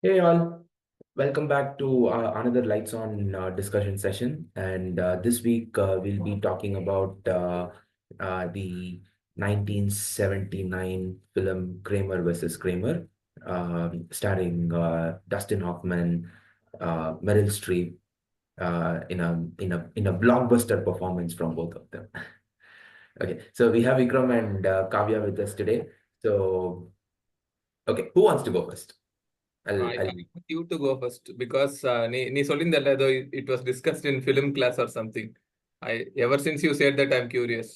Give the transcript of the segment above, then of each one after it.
Hey all, welcome back to another Lights On discussion session. And this week we'll be talking about the 1979 film Kramer versus Kramer, starring Dustin Hoffman, Meryl Streep, in a blockbuster performance from both of them. Okay, so we have Vikram and Kavya with us today. So, okay, who wants to go first? I I'll thought it was you to go first because நீ சொல்லியிருந்தல்ல ஏதோ it was discussed in film class or something. Ever since you said that, I'm curious.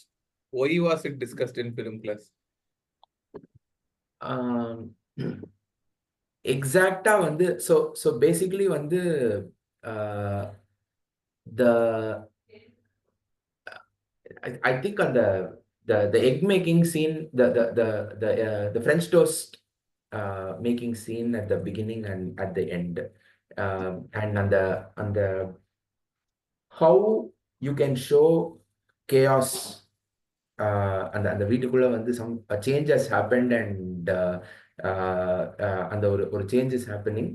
Why was it discussed in film class? um, எக்ஸாக்டா வந்து so basically வந்து uh, the I think on the egg making scene, the French toast making scene at the beginning and at the end, and on the how you can show chaos அந்த வீட்டுக்குள்ள வந்து a change has happened and அந்த ஒரு change is happening,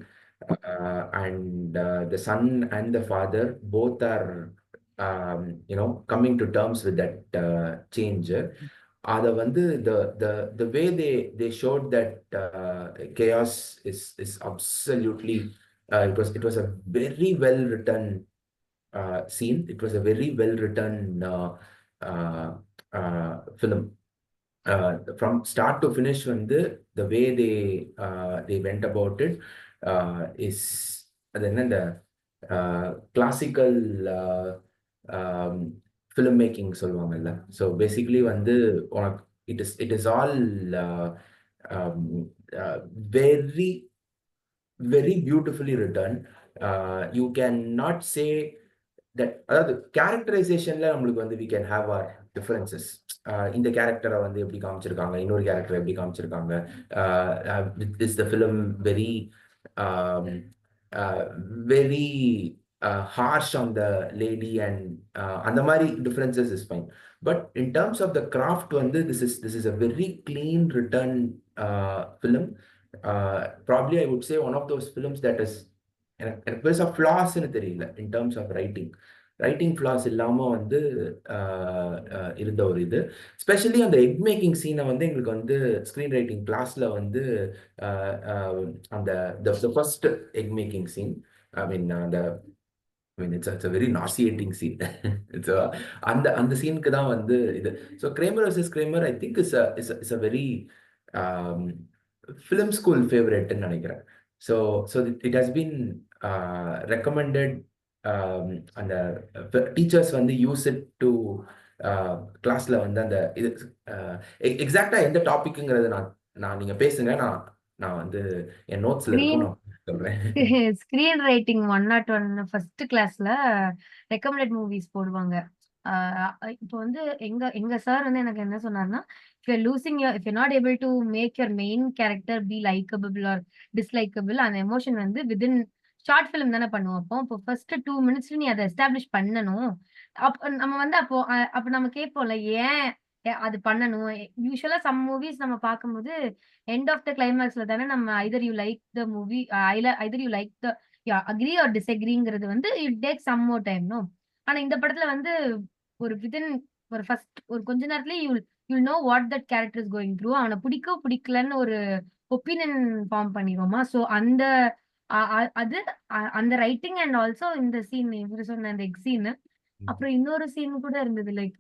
and the son and the father both are coming to terms with that change. அத வந்து the way they showed that chaos is absolutely, it was a very well written scene. It was a very well written uh, film. From start to finish, வந்து the way they went about it is அது என்ன இந்த classical film making சொல்லுவாங்கல்ல. So basically வந்து உனக்கு it is all very very beautifully written. You cannot say that அதாவது கேரக்டரைசேஷன்ல நம்மளுக்கு வந்து we can have our differences. இந்த கேரக்டரை வந்து எப்படி காமிச்சிருக்காங்க, இன்னொரு கேரக்டரை எப்படி காமிச்சிருக்காங்க, is the film very um, very harsh on the lady, and அந்த மாதிரி differences is fine. But in terms of the craft வந்து this is a very clean written film. Probably I would say one of those films that is எனக்கு பெருசா ஃப்ளாஸ்ன்னு தெரியல in terms of writing flaws இல்லாம வந்து இருந்த ஒரு இது. Specially அந்த எக் மேக்கிங் சீனை வந்து எங்களுக்கு வந்து ஸ்க்ரீன் ரைட்டிங் கிளாஸ்ல வந்து அந்த first egg making scene, I mean it's a very nauseating scene. So அந்த சீனுக்கு தான் வந்து இது. So Kramer vs. Kramer I think is a very um, film school favorite-ன்னு நினைக்கிறேன். So it has been recommended, அந்த டீச்சர்ஸ் வந்து யூஸ் இட் டு கிளாஸ்ல வந்து அந்த இது எக்ஸாக்டா எந்த டாபிக்ங்கிறது நான் நான் நீங்க பேசுங்க, நான் நான் வந்து என் நோட்ஸ்ல இருக்கும், ஸ்கிரீன் நான் சொல்றேன். ஸ்கிரீன் ரைட்டிங் 101 ஃபர்ஸ்ட் கிளாஸ்ல ரெக்கமெண்டட் மூவிஸ் போடுவாங்க. இப்போ வந்து எங்க எங்க சார் வந்து எனக்கு என்ன சொன்னார்னா, if you not able to make your main character be likeable or dislikeable, அந்த எமோஷன் வந்து வித்தின் ஷார்ட் ஃபிலிம் தானே பண்ணுவோம். அப்போ ஃபர்ஸ்ட் 2 மினிட்ஸ்ல நீ அதை எஸ்டாப்ளிஷ் பண்ணணும். நம்ம வந்து அப்போ நம்ம கேட்போம்ல, ஏன் அது பண்ணணும். யூஸ்வலா சம் மூவிஸ் நம்ம பார்க்கும்போது எண்ட் ஆஃப் த கிளைமேக்ஸ்ல தானே நம்ம either you like the movie, either you like the agree or டிஸ்அக்ரிங்கிறது வந்து it take some more time no. ஆனா இந்த படத்துல வந்து ஒரு வித்தின் ஒரு ஃபர்ஸ்ட் ஒரு கொஞ்ச நேரத்துல you'll know what that character is going through. அவனை பிடிக்கலன்னு ஒரு ஒப்பீனியன் ஃபார்ம் பண்ணிடுவோமா. ஸோ அந்த அது அந்த ரைட்டிங் அண்ட் ஆல்சோ இந்த சீன் இவரு சொன்ன அந்த எக் சீன். அப்புறம் இன்னொரு சீன் கூட இருந்தது, லைக்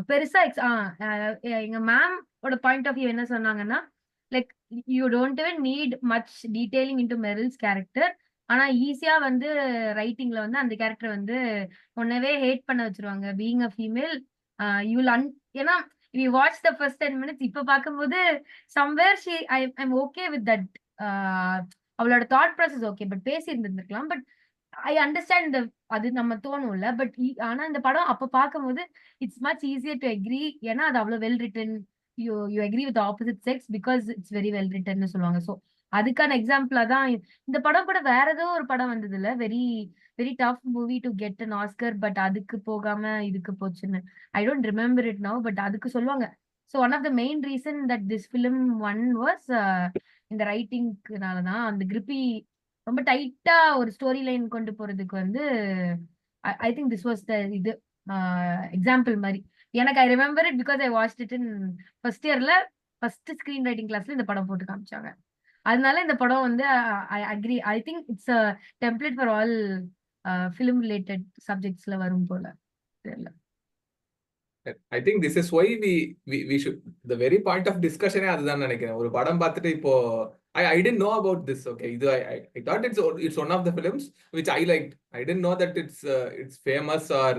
பெருசா எங்க மேம் ஓட பாயிண்ட் ஆஃப் வியூ என்ன சொன்னாங்கன்னா, like you don't even need much detailing into Meryl's character. ஆனா ஈஸியா வந்து ரைட்டிங்ல வந்து அந்த கேரக்டர் வந்து உன்னவே ஹேட் பண்ண வச்சிருவாங்க. பீயிங் அ ஃபீமேல் ஏன்னா we watch the first 10 minutes. இப்ப பார்க்கும்போது somewhere I'm okay with that. அவளோட தாட் ப்ராசஸ் ஓகே, பட் பேசி இருந்திருக்கலாம். பட் ஐ அண்டர்ஸ்டாண்ட் இந்த அது நம்ம தோணும்ல. பட் ஆனா இந்த படம் அப்ப பார்க்கும்போது it's much easier to agree. ஏன்னா அது அவ்வளவு well written. You agree with opposite sex because it's very well ரிட்டன்னு சொல்லுவாங்க. ஸோ அதுக்கான எக்ஸாம்பிளா தான் இந்த படம். கூட வேற ஏதோ ஒரு படம் வந்தது இல்ல, very very tough movie to get an Oscar, but அதுக்கு போகாம இதுக்கு போச்சுன்னு. I don't remember it now, but அதுக்கு சொல்லுவாங்க so one of the main reason that this film won was இந்த ரைட்டிங்க்குனால தான். அந்த கிரிப்பி ரொம்ப டைட்டா ஒரு ஸ்டோரி லைன் கொண்டு போறதுக்கு வந்து I think this was the இது எக்ஸாம்பிள் மாதிரி. எனக்கு I remember it because I watched it in first இயர்ல ஃபர்ஸ்ட் ஸ்கிரீன் ரைட்டிங் கிளாஸ்ல இந்த படம் போட்டு காமிச்சாங்க. அதனால இந்த படம் வந்து I agree, I think it's a template for all film related சப்ஜெக்ட்ஸ்ல வரும் போல தெரியல. I think this is why we should the very point of டிஸ்கஷனே அதுதான் நினைக்கிறேன். ஒரு படம் பார்த்துட்டு இப்போ I didn't know about this. Okay, இது I thought it's one of the films which I liked. I didn't know that it's famous or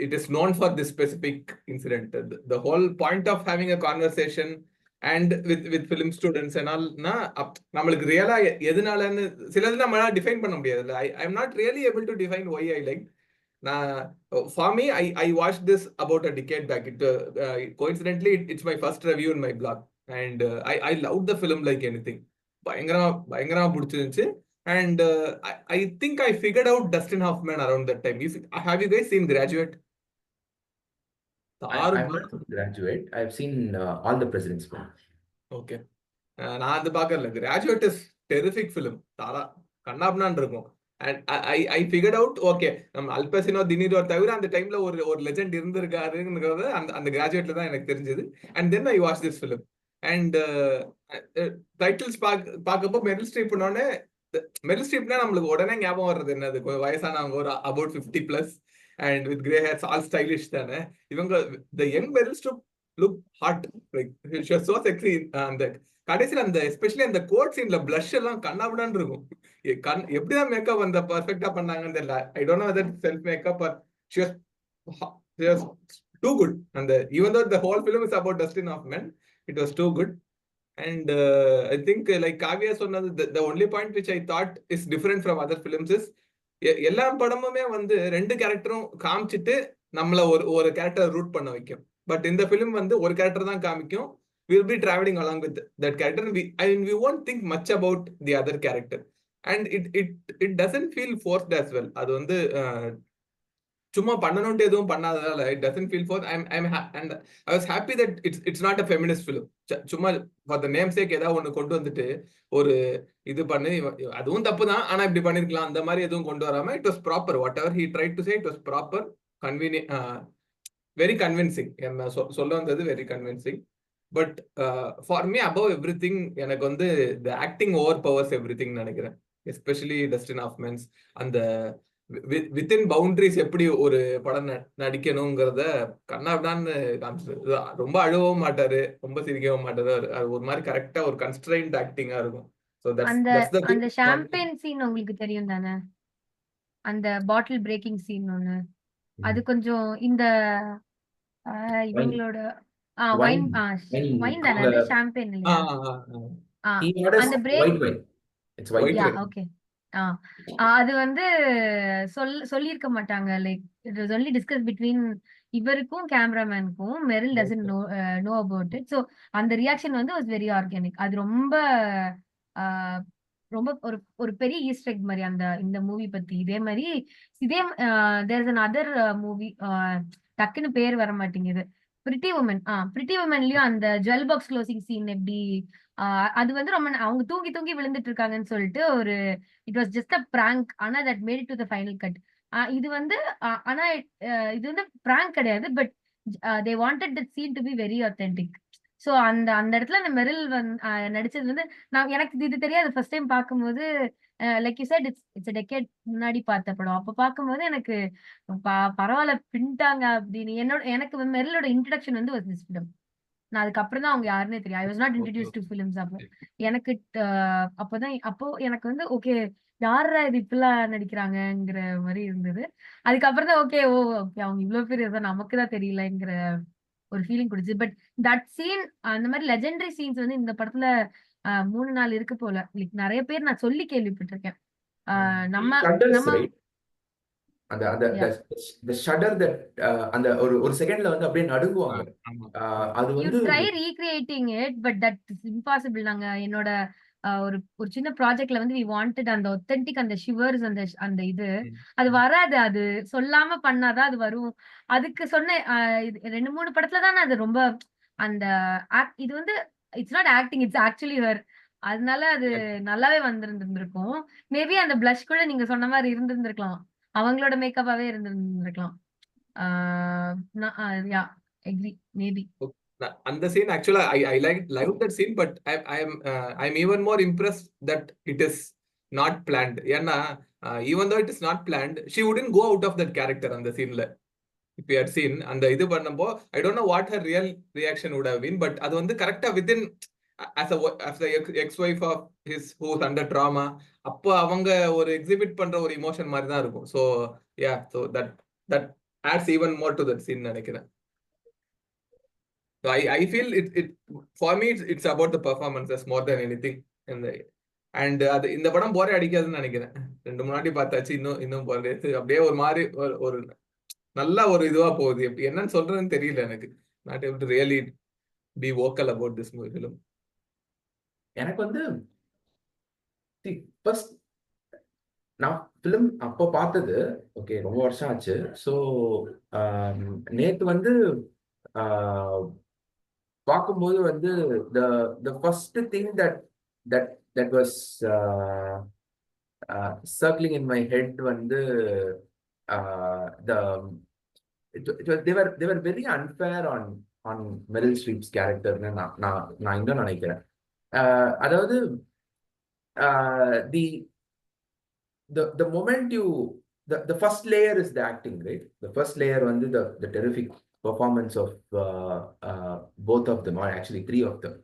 it is known for this specific incident. The whole point of having a conversation and with film students and all நம்மளுக்கு ரியலா எதனாலன்னு சிலது நம்மளால define பண்ண முடியாது. I'm not really able to define why I liked. For me, I watched this about a decade back. Coincidentally, it's my first review in my blog, and I loved the film like anything. பயங்கரமா பிடிச்சிருந்துச்சு. And I think I figured out Dustin Hoffman around that time. Have you guys seen Graduate? I've not seen Graduate. I've seen All the President's Men. Okay. நான் அது பார்க்கல. Graduate is terrific film. தாரா கண்ணாப்னான் இருக்கும். And I figured out, okay, நம்ம அல்பசினோ தினீரோ தவிர அந்த டைம்ல ஒரு legend இருந்திருக்காருங்கிறது அந்த கிராஜுவேட்ல தான் எனக்கு தெரிஞ்சது. And then I watched this film. And titles பார்க்கப்போ மெரில் ஸ்ட்ரீப்னோடனே, மெரில் ஸ்ட்ரீப்னா நம்மளுக்கு உடனே ஞாபகம் வர்றது என்னது, வயசானவங்க, ஒரு about 50+, and with grey hairs, all stylish தானே இவங்க. The young Meryl Streep look hot, like she was so sexy. அந்த கடைசியில் அந்த எஸ்பெஷலி அந்த கோட் சீன்ல பிளஷ் எல்லாம் கண்ணாபுடான்னு இருக்கும். எப்படிதான் மேக்கப் அந்த பர்ஃபெக்டா பண்ணாங்கன்னு தெரியல. I don't know whether self makeup or she was too good. And even though the whole film is about Dustin Hoffman, it was too good. And I think like Kavya சொன்னது, the only point which I thought is different from other films is எல்லா படமுமே வந்து ரெண்டு கேரக்டரும் காமிச்சிட்டு நம்மள ஒரு character root பண்ண வைக்கும். பட் இந்த ஃபிலிம் வந்து ஒரு கேரக்டர் தான் காமிக்கும். We'll be traveling along with that character. We won't think much about the other character. And it doesn't feel forced as well. அது வந்து சும்மா பண்ணணும்ட்டு எதுவும் பண்ணாததால it doesn't feel forced. And I was happy that it's not a feminist film. சும்மா for the namesake ஏதாவது ஒண்ணு கொண்டு வந்துட்டு ஒரு இது பண்ணி அதுவும் தப்பு தான், ஆனா இப்படி பண்ணிருக்கலாம் அந்த மாதிரி எதுவும் கொண்டு வராம it was proper. Whatever he tried to say, it was proper, convenient, very convincing. என்ன சொல்ல வந்தது very convincing. But for me, above everything, எனக்கு வந்து the acting overpowers everything நினைக்கிறேன். Especially Dustin Hoffman's அந்த within boundaries எப்படி ஒரு படம் நடிக்கணுங்கிறத கண்ணாப்டான்னு காமிச்சிரு. ரொம்ப அழுவவும் மாட்டாரு, ரொம்ப சிரிக்கவும் மாட்டாரு. அது ஒரு மாதிரி கரெக்டா ஒரு கன்ஸ்ட்ரெயின்ட் ஆக்டிங்கா இருக்கும். So அந்த ஷாம்பேன் சீன் உங்களுக்கு தெரியும் தானே, அந்த பாட்டில் பிரேக்கிங் சீன் ஒண்ணு, அது கொஞ்சம் இந்த இவங்களோட வைன் தானே, அது ஷாம்பேன் இல்லையா? அந்த பிரேக், யா ஓகே. அது வந்து சொல்லியிருக்க மாட்டாங்க. Like it was only discuss between இவருக்கும் கேமராமேனுக்கும். Meryl doesn't know about it. So அந்த ரியாக்ஷன் வந்து வாஸ் வெரி ஆர்கானிக். அது ரொம்ப ரொம்ப ஒரு பெரிய ஈஸ்டர் எக் மாதிரி அந்த இந்த மூவி பத்தி. இதே மாதிரி தேர் இஸ் another மூவி, டக்குன்னு பேர் வர மாட்டேங்குது, பிரிட்டி உமன். பிரிட்டி உமன்லயும் அந்த ஜுவல் பாக்ஸ் க்ளோசிங் சீன் எப்படி அது வந்து ரொம்ப அவங்க தூங்கி தூங்கி விழுந்துட்டு இருக்காங்கன்னு சொல்லிட்டு ஒரு it was just a prank. ஆனா that made it to the final cut. இது வந்து ஆனா இது வந்து பிராங்க் கிடையாது, but they wanted that scene to be very authentic. So அந்த இடத்துல அந்த மெரில் நடிச்சது வந்து எனக்கு இது தெரியாது. ஃபர்ஸ்ட் டைம் பார்க்கும்போது like you said it's decade முன்னாடி பார்த்த படம். அப்ப பார்க்கும்போது எனக்கு பரவாயில்ல பின்ட்டாங்க அப்படின்னு. எனக்கு மெரிலோட இன்ட்ரடக்ஷன் வந்து ஒரு திஸ் ஃபிலிம். நான் அதுக்கப்புறம் தான் அவங்க யாருன்னே தெரியும். I was not introduce to films. அப்போ எனக்கு அப்போ எனக்கு வந்து ஓகே யாரா இது இப்பெல்லாம் நடிக்கிறாங்கங்கிற மாதிரி இருந்தது. அதுக்கப்புறம் தான் ஓகே ஓகே அவங்க இவ்வளவு பேர் இருந்தா நமக்கு தான் தெரியலங்கிற ஒரு ஃபீலிங் கொடுச்சு. பட் தட் சீன், அந்த மாதிரி லெஜெண்டரி சீன்ஸ் வந்து இந்த படத்துல 3-4 இருக்கு போல. லைக் நிறைய பேர் நான் சொல்லி கேள்விப்பட்டிருக்கேன். நம்ம அந்த ஷட்டர் தட் அந்த ஒரு செகண்ட்ல வந்து அப்படியே நடுங்குவாங்க. அது வந்து try recreating it, but that is impossible. நாங்க என்னோட ஒரு சின்ன ப்ராஜெக்ட்ல வந்து வி வாண்டட் அந்த ஒத்தென்டிக் அந்த ஷிவர்ஸ் அந்த இது அது வராது. அது சொல்லாம பண்ணாதான் அது வரும். அதுக்கு சொன்ன 2-3 படத்துல தான் அது ரொம்ப அந்த இது வந்து it's not acting, it's actually her. அதனால அது நல்லாவே வந்திருந்திருக்கும். மேபி அந்த பிளஷ் கூட நீங்க சொன்ன மாதிரி இருந்திருந்திருக்கலாம், அவங்களோட மேக்கப்பாவே இருந்திருந்திருக்கலாம். Yeah, agree, maybe. அந்த சீன் ஆக்சுவலா I like that scene, but I am even more impressed that it is not planned. ஏன்னா even though it is not planned, she wouldn't go out of that character அந்த சீன்ல. if you had seen அந்த இது பண்ணப்போ I don't know what her real reaction would have been, but அது வந்து கரெக்டா within as a ex-wife of his who's under trauma, அப்போ அவங்க ஒரு எக்ஸிபிட் பண்ற ஒரு இமோஷன் மாதிரி தான் இருக்கும். So yeah, so that adds even more to that scene நினைக்கிறேன். So I feel it for me it's about the performances more than anything. And அது இந்த படம் போரே அடிக்காதுன்னு நினைக்கிறேன். 2 முன்னாடி பார்த்தாச்சு, இன்னும் போரே அப்படியே ஒரு மாதிரி ஒரு நல்ல ஒரு இதுவா போகுது. எப்படி என்னன்னு சொல்றதுன்னு தெரியல எனக்கு. Not able to really B vocal about this movie film. எனக்கு வந்து ஃபர்ஸ்ட் நான் ஃபிலிம் அப்போ பார்த்தது ஓகே, ரொம்ப வருஷம் ஆச்சு. ஸோ நேத்து வந்து பார்க்கும்போது வந்து the first thing that was circling in my head வந்து they were very unfair on Meryl Streep's character ன்னு நான் இங்க நினைக்கிறேன். அதாவது the moment the first layer is the acting, right? The first layer வந்து the terrific performance of both of them, or actually 3 of them.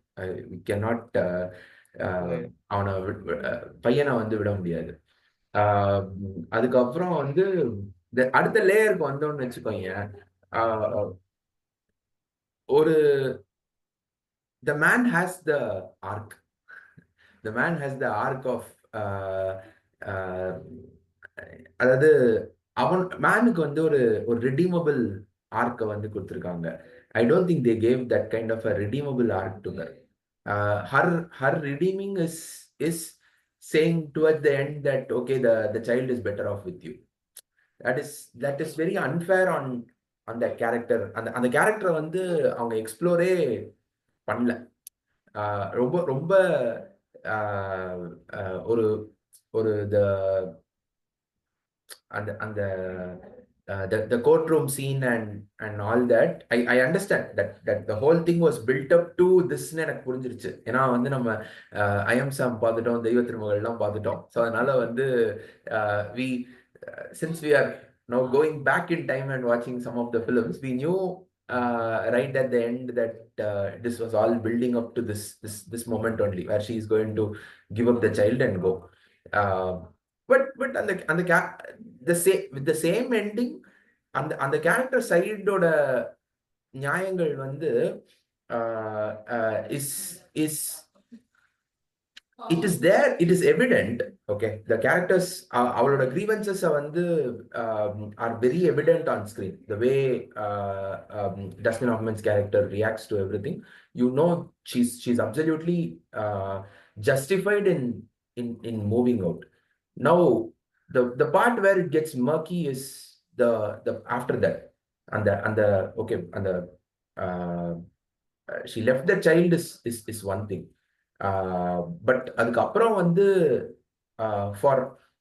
We cannot அவனை பையனை வந்து விட முடியாது. அதுக்கப்புறம் வந்து அடுத்த லேயருக்கு வந்தோம்னு வச்சுக்கோங்க, ஒரு the man has the arc. The man has the arc of அதாவது அவன் மேனுக்கு வந்து ஒரு redeemable ஆர்க்கை வந்து கொடுத்துருக்காங்க. I don't think they gave that kind of a redeemable arc to her. Her redeeming is saying towards the end that okay, the child is better off with you. That is very unfair on that character. அந்த கேரக்டரை வந்து அவங்க எக்ஸ்ப்ளோரே பண்ணல. ரொம்ப ரொம்ப ஒரு ஒரு the courtroom scene and all that, I understand that the whole thing was built up to this ன்னு எனக்கு புரிஞ்சிருச்சு. ஏன்னா வந்து நம்ம ஐஎம்சாம் பார்த்துட்டோம், தெய்வ திருமகள்லாம் பார்த்துட்டோம். ஸோ அதனால வந்து since we are now going back in time and watching some of the films, we knew right at the end that this was all building up to this moment only, where she is going to give up the child and go. But with the same ending, அந்த character சைடோட நியாயங்கள் வந்து it is there, it is evident. Okay, the characters, அவளோட grievances வந்து are very evident on screen. The way Dustin Hoffman's character reacts to everything, you know, she's absolutely justified in moving out. Now the part where it gets murky is the after that, and the okay, and the she left the child is one thing, but அதுக்கப்புறம் வந்து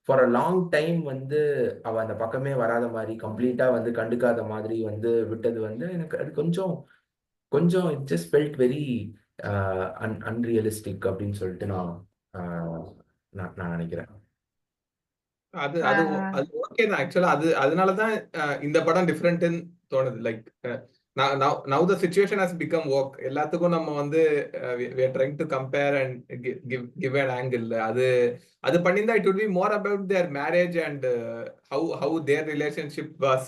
for a long time வந்து அவ அந்த பக்கமே வராத மாதிரி, கம்ப்ளீட்டா வந்து கண்டுக்காத மாதிரி வந்து விட்டது வந்து எனக்கு அது கொஞ்சம் it just felt very unrealistic அப்படின்னு சொல்லிட்டு நான் நினைக்கிறேன். அது ஓகே தான் ஆக்சுவலா. அதனாலதான் இந்த படம் டிஃபரெண்ட்னு தோணுது. Like now the situation has become work. எல்லாத்துக்கும் நம்ம வந்து we are trying to compare and give an angle. அது பண்ணிருந்தா it would be more about their marriage and how their relationship was.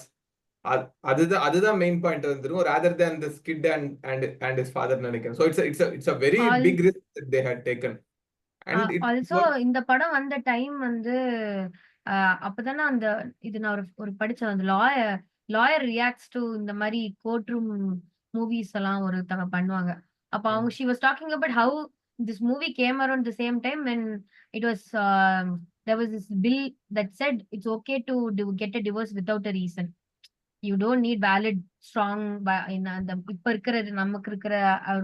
அதுதான் மெயின் பாயிண்ட் வந்துரும், rather than this kid and his father நினைக்கிறேன். So it's a very big risk that they had taken. Also இந்த படம் வந்த time வந்து அப்பதானே அந்த இது நான் ஒரு படிச்சேன், அந்த லாயர் ரியாக்ட்ஸ் டு இந்த மாதிரி கோர்ட் ரூம் மூவிஸ் எல்லாம் ஒருத்தங்க பண்ணுவாங்க. அப்ப அவங்க she was talking about how this movie came around the same time when it was there was this bill that said it's okay to get a divorce without a reason. You don't need valid strong அந்த இப்ப இருக்கிற நமக்கு இருக்கிற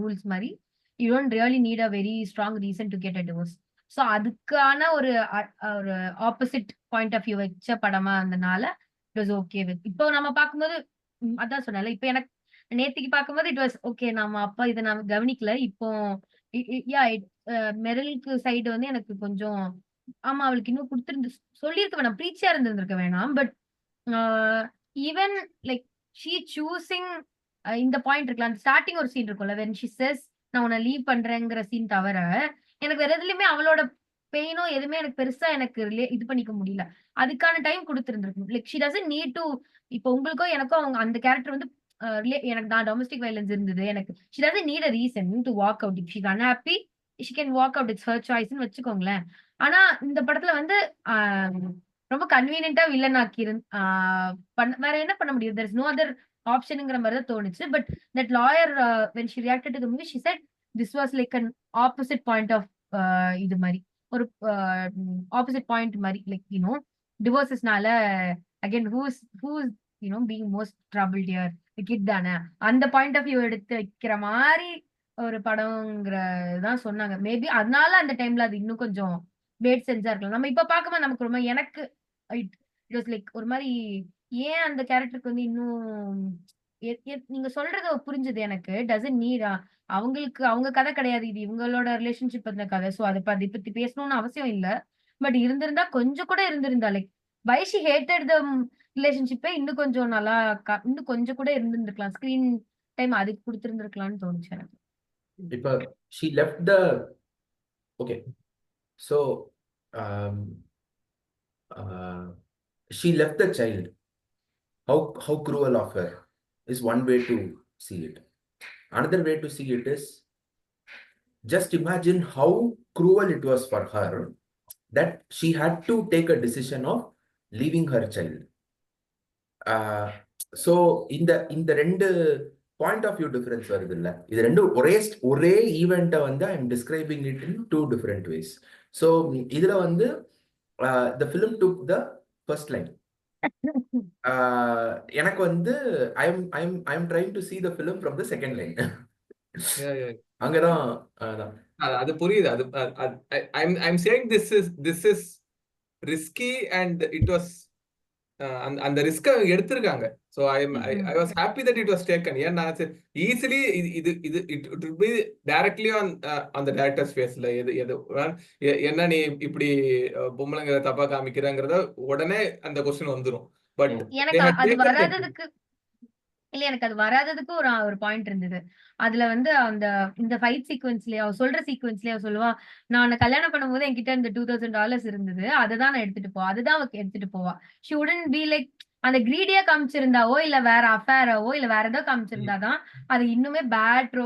rules மாதிரி you don't really need a very strong reason to get a divorce. So அதுக்கான ஒரு opposite point of view வச்ச படமா இருந்தனால இட் வாஸ் ஓகே வித். இப்போ நம்ம பார்க்கும்போது அதான் சொன்னல, இப்போ எனக்கு நேத்திக்கு பார்க்கும்போது இட் வாஸ் ஓகே. நம்ம அப்பா இதை நான் கவனிக்கல. இப்போ யா மெரலுக்கு சைடு வந்து எனக்கு கொஞ்சம் ஆமா அவளுக்கு இன்னும் கொடுத்துருந்து சொல்லியிருக்க வேணாம், ப்ரீச்சியா இருந்திருக்க வேணாம். But even like she choosing இந்த பாயிண்ட் இருக்கலாம். ஸ்டார்டிங் ஒரு சீன் இருக்கும்ல, வென் ஷி செஸ் நான் உன்னை லீவ் பண்றேங்கிற சீன் தவிர எனக்கு வேற எதுலயுமே அவளோட பெயினோ எதுவுமே எனக்கு பெருசா எனக்கு இது பண்ணிக்க முடியல. அதுக்கான டைம் கொடுத்துருந்துருக்கும். Like she doesn't need to. இப்போ உங்களுக்கோ எனக்கோ அவங்க அந்த கேரக்டர் வந்து எனக்கு நான் டொமஸ்டிக் வயலன்ஸ் இருந்தது, எனக்கு she doesn't need a reason to walk out. If she is unhappy she can walk out, it's her சாய்ஸ்னு வச்சுக்கோங்களேன். ஆனா இந்த படத்துல வந்து ரொம்ப கன்வீனியன்டா வில்லன் ஆக்கி வேற என்ன பண்ண முடியும்? தெர் இஸ் நோ அதர் ஆப்ஷனுங்கிற மாதிரி தான் தோணுச்சு. But that lawyer when she reacted to the movie she said this was like an opposite point of இது மாதிரி ஒரு ஆப்போசிட் பாயிண்ட் மாதிரி, லைக் யூனோ டிவோர்ஸஸ்னால again who's you know being most troubled here kid தானே, அந்த பாயிண்ட் ஆஃப் வியூ எடுத்து வைக்கிற மாதிரி ஒரு படம்ங்கிறதான் சொன்னாங்க. மேபி அதனால அந்த டைம்ல அது இன்னும் கொஞ்சம் மேட் சென்ஸா இருக்கலாம். நம்ம இப்ப பார்க்கும்போது நமக்கு ரொம்ப எனக்கு இட் வாஸ் லைக் ஒரு மாதிரி ஏன் அந்த கேரக்டருக்கு வந்து இன்னும் நீங்க சொல்றது புரிஞ்சது எனக்கு. டசன்ட் நீட் அவங்களுக்கு அவங்க கதை கிடையாது, இது இவங்களோட ரிலேஷன்ஷிப் பத்தின கதை. ஸோ அதை பத்தி பேசணும்னு அவசியம் இல்ல. பட் இருந்திருந்தா கொஞ்சம் கூட இருந்திருந்தா லைக் வை ஷி ஹேட்டட் த ரிலேஷன்ஷிப்பே இன்னும் கொஞ்சம் நல்லா இன்னும் கொஞ்சம் கூட இருந்திருக்கலாம். ஸ்கிரீன் டைம் அதுக்கு கொடுத்திருந்திருக்கலாம்னு தோணுச்சு எனக்கு. இப்ப she left the okay so um, uh, she left the child. How cruel of her is one way to see it. Another way to see it is just imagine how cruel it was for her that she had to take a decision of leaving her child. So இந்த ரெண்டு point of view difference வருது இல்ல, இது ரெண்டும் ஒரே ஈவெண்ட்டை வந்து I am describing it in two different ways. So இதுல வந்து the film took the first line. எனக்கு வந்து I am trying to see the film from the second line. அங்கதான் அது புரியுது. அது I'm saying this is risky and it was அந்த ரிஸ்க எடுத்திருக்காங்க. So I was happy that it was taken. ஏன்னா easily it be directly on the director's ஃபேஸ்ல எது என்ன நீ இப்படி பொம்பளைங்களை தப்பா காமிக்கிறங்கிறத உடனே அந்த கொஸ்டின் வந்துடும். பட் எனக்கு அது வராததுக்கு இல்ல, எனக்கு அது வராததுக்கு ஒரு பாயிண்ட் இருந்தது. அதுல வந்து இந்த ஃபைட் சீக்வன்ஸ்லயே அவ சொல்ற சீக்வன்ஸ்லயே அவ சொல்லுவா, நான் கல்யாணம் பண்ணும்போது என்கிட்ட இந்த $2000 இருந்தது, அதுதான் நான் அதுதான் அவ எடுத்துட்டு போவா. ஷி வுடன்ட் பி லைக் அந்த கிரீடியா காமிச்சிருந்தாவோ இல்ல வேற அஃபேராவோ இல்ல வேற ஏதோ காமிச்சிருந்தாதான் அது இன்னுமே பேட்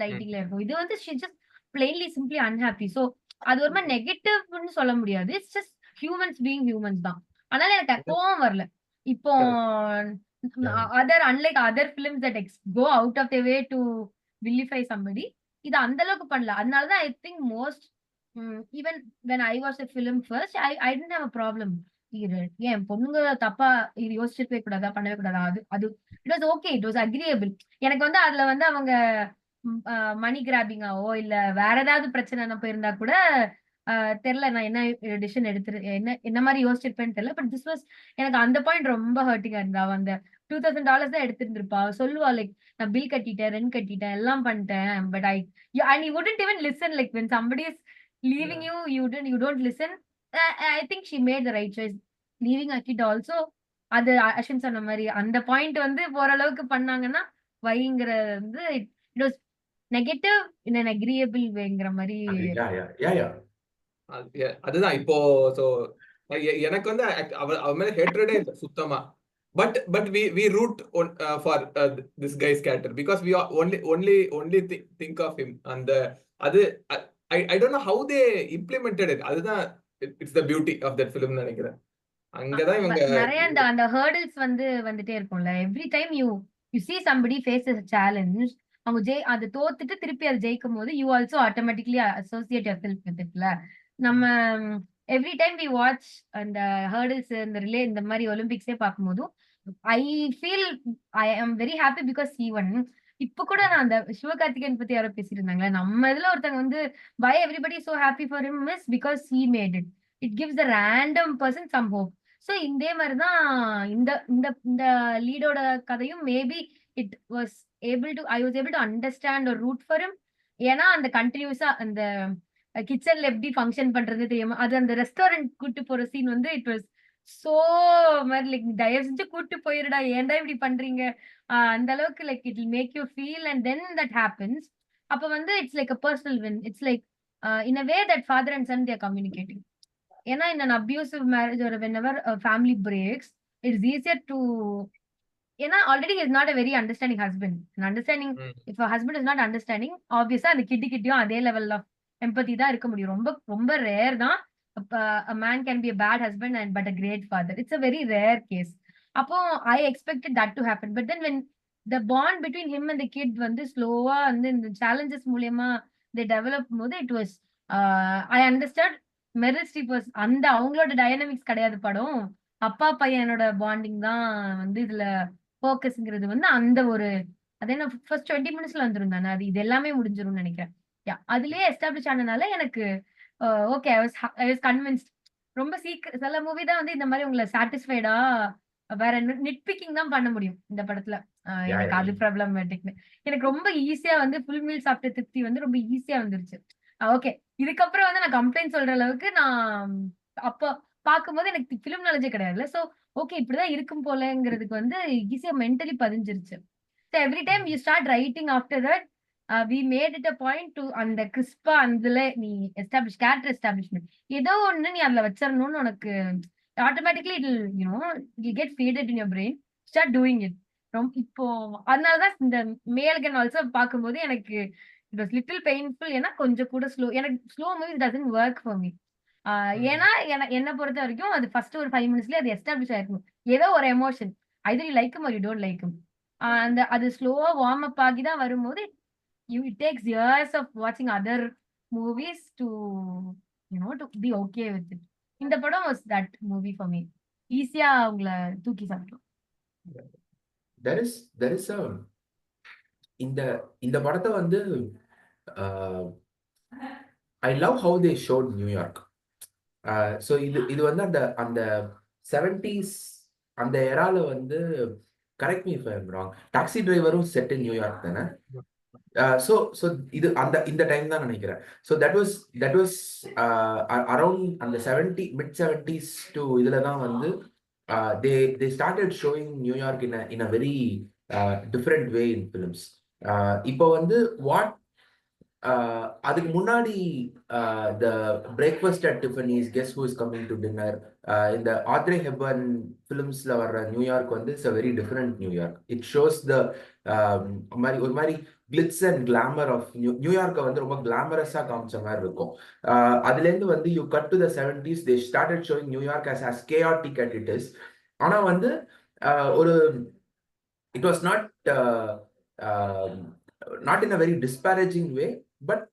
லைட்டிங்ல இருக்கும். இது வந்து she just plainly simply unhappy. So அது ஒரு மாதிரி நெகட்டிவ்னு சொல்ல முடியாது. It's just humans being humans தான். அதனால எனக்கு கோவம் வரல. இப்போ unlike other films that go out of their way to vilify somebody, இது அந்த அளவுக்கு பண்ணல. அதனாலதான் I think most even when I watched the film first, I didn't have a problem. ஏன் பொண்ணுங்க தப்பா இது யோசிச்சிருக்கவே கூடாதா, பண்ணவே கூடாதா, அது it was okay, it was agreeable. எனக்கு வந்து அதுல வந்து அவங்க மணி கிராபிங்காவோ இல்ல வேற ஏதாவது பிரச்சனை போயிருந்தா கூட தெரியல நான் என்ன டிசிஷன் என்ன மாதிரி யோசிச்சிருப்பேன்னு தெரியல. பட் திஸ் வாஸ் எனக்கு அந்த பாயிண்ட் ரொம்ப ஹர்ட்டிங்கா இருந்தா. அந்த $2000 தான் எடுத்திருந்திருப்பா. சொல்லுவா லைக் நான் பில் கட்டிட்டேன், ரெண்ட் கட்டிட்டேன், எல்லாம் பண்ணிட்டேன். But and you wouldn't even listen. Like when somebody is leaving you, you don't listen. I think she made the right choice leaving a kid also. அது அஸ்வின் சொன்ன மாதிரி அந்த பாயிண்ட் வந்து போற அளவுக்கு பண்ணாங்கன்னா வைங்கிற வந்து it was negative in an agreeable வேங்கிற மாதிரி. அதுதான் இப்போ எனக்கு வந்து அவ மேல ஹேட்ரடே இல்லை சுத்தமா. But we root for this guy's character because we only think of him. And I don't know how they implemented it. அதுதான் it's the beauty of that film நினைக்கிறேன். அங்கதான் இவங்க நிறைய அந்த ஹர்டில்ஸ் வந்துட்டே இருக்கும்ல. Every time you see somebody face a challenge, அவங்க அது தோத்துட்டு திருப்பி அது ஜெயிக்கும் போது you also automatically associate yourself with it. நம்ம எவ்ரி டைம் வி வாட்ச் அந்த ஹர்டில்ஸ் இந்த மாதிரி ஒலிம்பிக்ஸே பார்க்கும்போதும் I feel I am very happy because he won. இப்ப கூட நான் அந்த சிவகார்த்திகேயன் பத்தி யாரோ பேசிட்டு இருந்தாங்களே, நம்ம இதுல ஒருத்தங்க வந்து why everybody is so happy for him is because he made it. It gives the random person some hope. So இதே மாதிரிதான் இந்த இந்த இந்த லீடோட கதையும் maybe it was able to I was able to understand ஒரு ரூட் ஃபார் him. ஏன்னா அந்த கண்டினியூஸா அந்த கிச்சன்ல எப்படி ஃபங்க்ஷன் பண்றது தெரியுமா, அது அந்த ரெஸ்டாரண்ட் கூட்டு போற சீன் வந்து இட் வாஸ் சோ மாதிரி லைக் தயவு செஞ்சு கூட்டு போயிருடா, ஏன்டா இப்படி பண்றீங்க, அந்த அளவுக்கு like it will make you feel and then that happens. அப்ப வந்து it's like a personal win. It's like in a way that father and son they're communicating. ஏன்னா in an abusive marriage or whenever a family breaks, it's easier to, ஏன்னா already is not a very understanding husband. Understanding, if husband is not understanding ஆப்வியஸா அந்த கிட்டியும் அதே level of எம்பத்தி தான் இருக்க முடியும். ரொம்ப ரொம்ப ரேர் தான் a man can be a bad husband and but a great father. It's a very rare case. அப்போ I expected that to happen, but then when the bond between him and the kid வந்து ஸ்லோவா வந்து இந்த challenges மூலியமா they develop போது it was I understood Meryl Streep was அந்த அவங்களோட dynamics கிடையாது படம். அப்பா பையனோட பாண்டிங் தான் வந்து இதுல ஃபோக்கஸ்ங்கிறது வந்து அந்த ஒரு அதே நான் ஃபர்ஸ்ட் 20 மினிட்ஸ்ல வந்துரும் தானே, அது இது எல்லாமே முடிஞ்சிரும்னு நினைக்கிறேன். யா அதுலயே எஸ்டாப்ளிஷ் ஆனனால எனக்கு ஓகே ஐ வாஸ் கன்வின்ஸ்ட். ரொம்ப சீக்கிரம் சில மூவி தான் வந்து இந்த மாதிரி உங்களை சாட்டிஸ்ஃபைடா வேற நிட்பிக்கிங் தான் பண்ண முடியும் இந்த படத்துல. Yeah, எனக்கு yeah. அது ப்ராப்ளமேட்டிக்னு எனக்கு ரொம்ப ஈஸியா வந்து ஃபுல் மீல் சாப்பிட்ட திருப்தி வந்து ரொம்ப ஈஸியா வந்துருச்சு. ஓகே இதுக்கப்புறம் வந்து நான் கம்ப்ளைண்ட் சொல்ற அளவுக்கு நான் அப்போ பார்க்கும்போது எனக்கு ஃபிலிம் நாலேஜே கிடையாதுல்ல. சோ ஓகே இப்படிதான் இருக்கும் போலங்கிறதுக்கு வந்து ஈஸியா மென்டலி பதிஞ்சிருச்சு. So every time you start writing after that we made it a point to அந்த கிறிஸ்பா அதுல நீ எஸ்டாப்ளிஷ் கேரக்டர் எஸ்டாப்ளிஷ்மெண்ட் ஏதோ ஒண்ணு நீ அதுல வச்சிடணும்னு உனக்கு automatically it you know it get feeded in your brain, start doing it. ரொம்ப இப்போ அதனாலதான் இந்த மேல் கேன் ஆல்சோ பார்க்கும்போது எனக்கு இட் வாஸ் லிட்டில் பெயின்ஃபுல். ஏன்னா கொஞ்சம் கூட ஸ்லோ, எனக்கு slow movies doesn't work for me. ஏன்னா என்ன பொறுத்த வரைக்கும் அது ஃபர்ஸ்ட் ஒரு 5 மினிட்ஸ்லயே அது எஸ்டாப்ளிஷ் ஆயிருக்கும். ஏதோ ஒரு emotion Hyder you like are you don't like. அந்த அது ஸ்லோவா வார்ம் அப் ஆகி தான் வரும்போது it takes years of watching other movies to to be okay with it. இந்த படம் was that movie for me. ஈஸியா உங்களை தூக்கி சாப்பிட்டோம். There is a இந்த இந்த படத்தை வந்து I love how they shot New York. So இது வந்து அந்த அந்த 70s அந்த எரால வந்து correct me if I am wrong, taxi டிரைவரும் செட் இன் நியூயார்க் தானே. ஸோ இது அந்த இந்த டைம் தான் நினைக்கிறேன். ஸோ தட் வாஸ் அரௌண்ட் அந்த மிட் 70s டு இதுல தான் வந்து they started showing New York in a very different way in films. இப்போ வந்து அதுக்கு முன்னாடி the breakfast at Tiffany's, guess who is coming to dinner, இந்த ஆத்ரே ஹெப்பர்ன் ஃபிலிம்ஸ்ல வர்ற நியூயார்க் வந்து it's a very different New York. It shows the ஒரு மாதிரி கிளிட்ஸ் அண்ட் கிளாமர் ஆஃப் நியூயார்க்கை வந்து ரொம்ப கிளாமரஸா காமிச்ச மாதிரி இருக்கும். அதுலேருந்து வந்து you cut to the 70s, they started showing New York as chaotic as it is. ஆனா வந்து ஒரு it was not in a very disparaging way,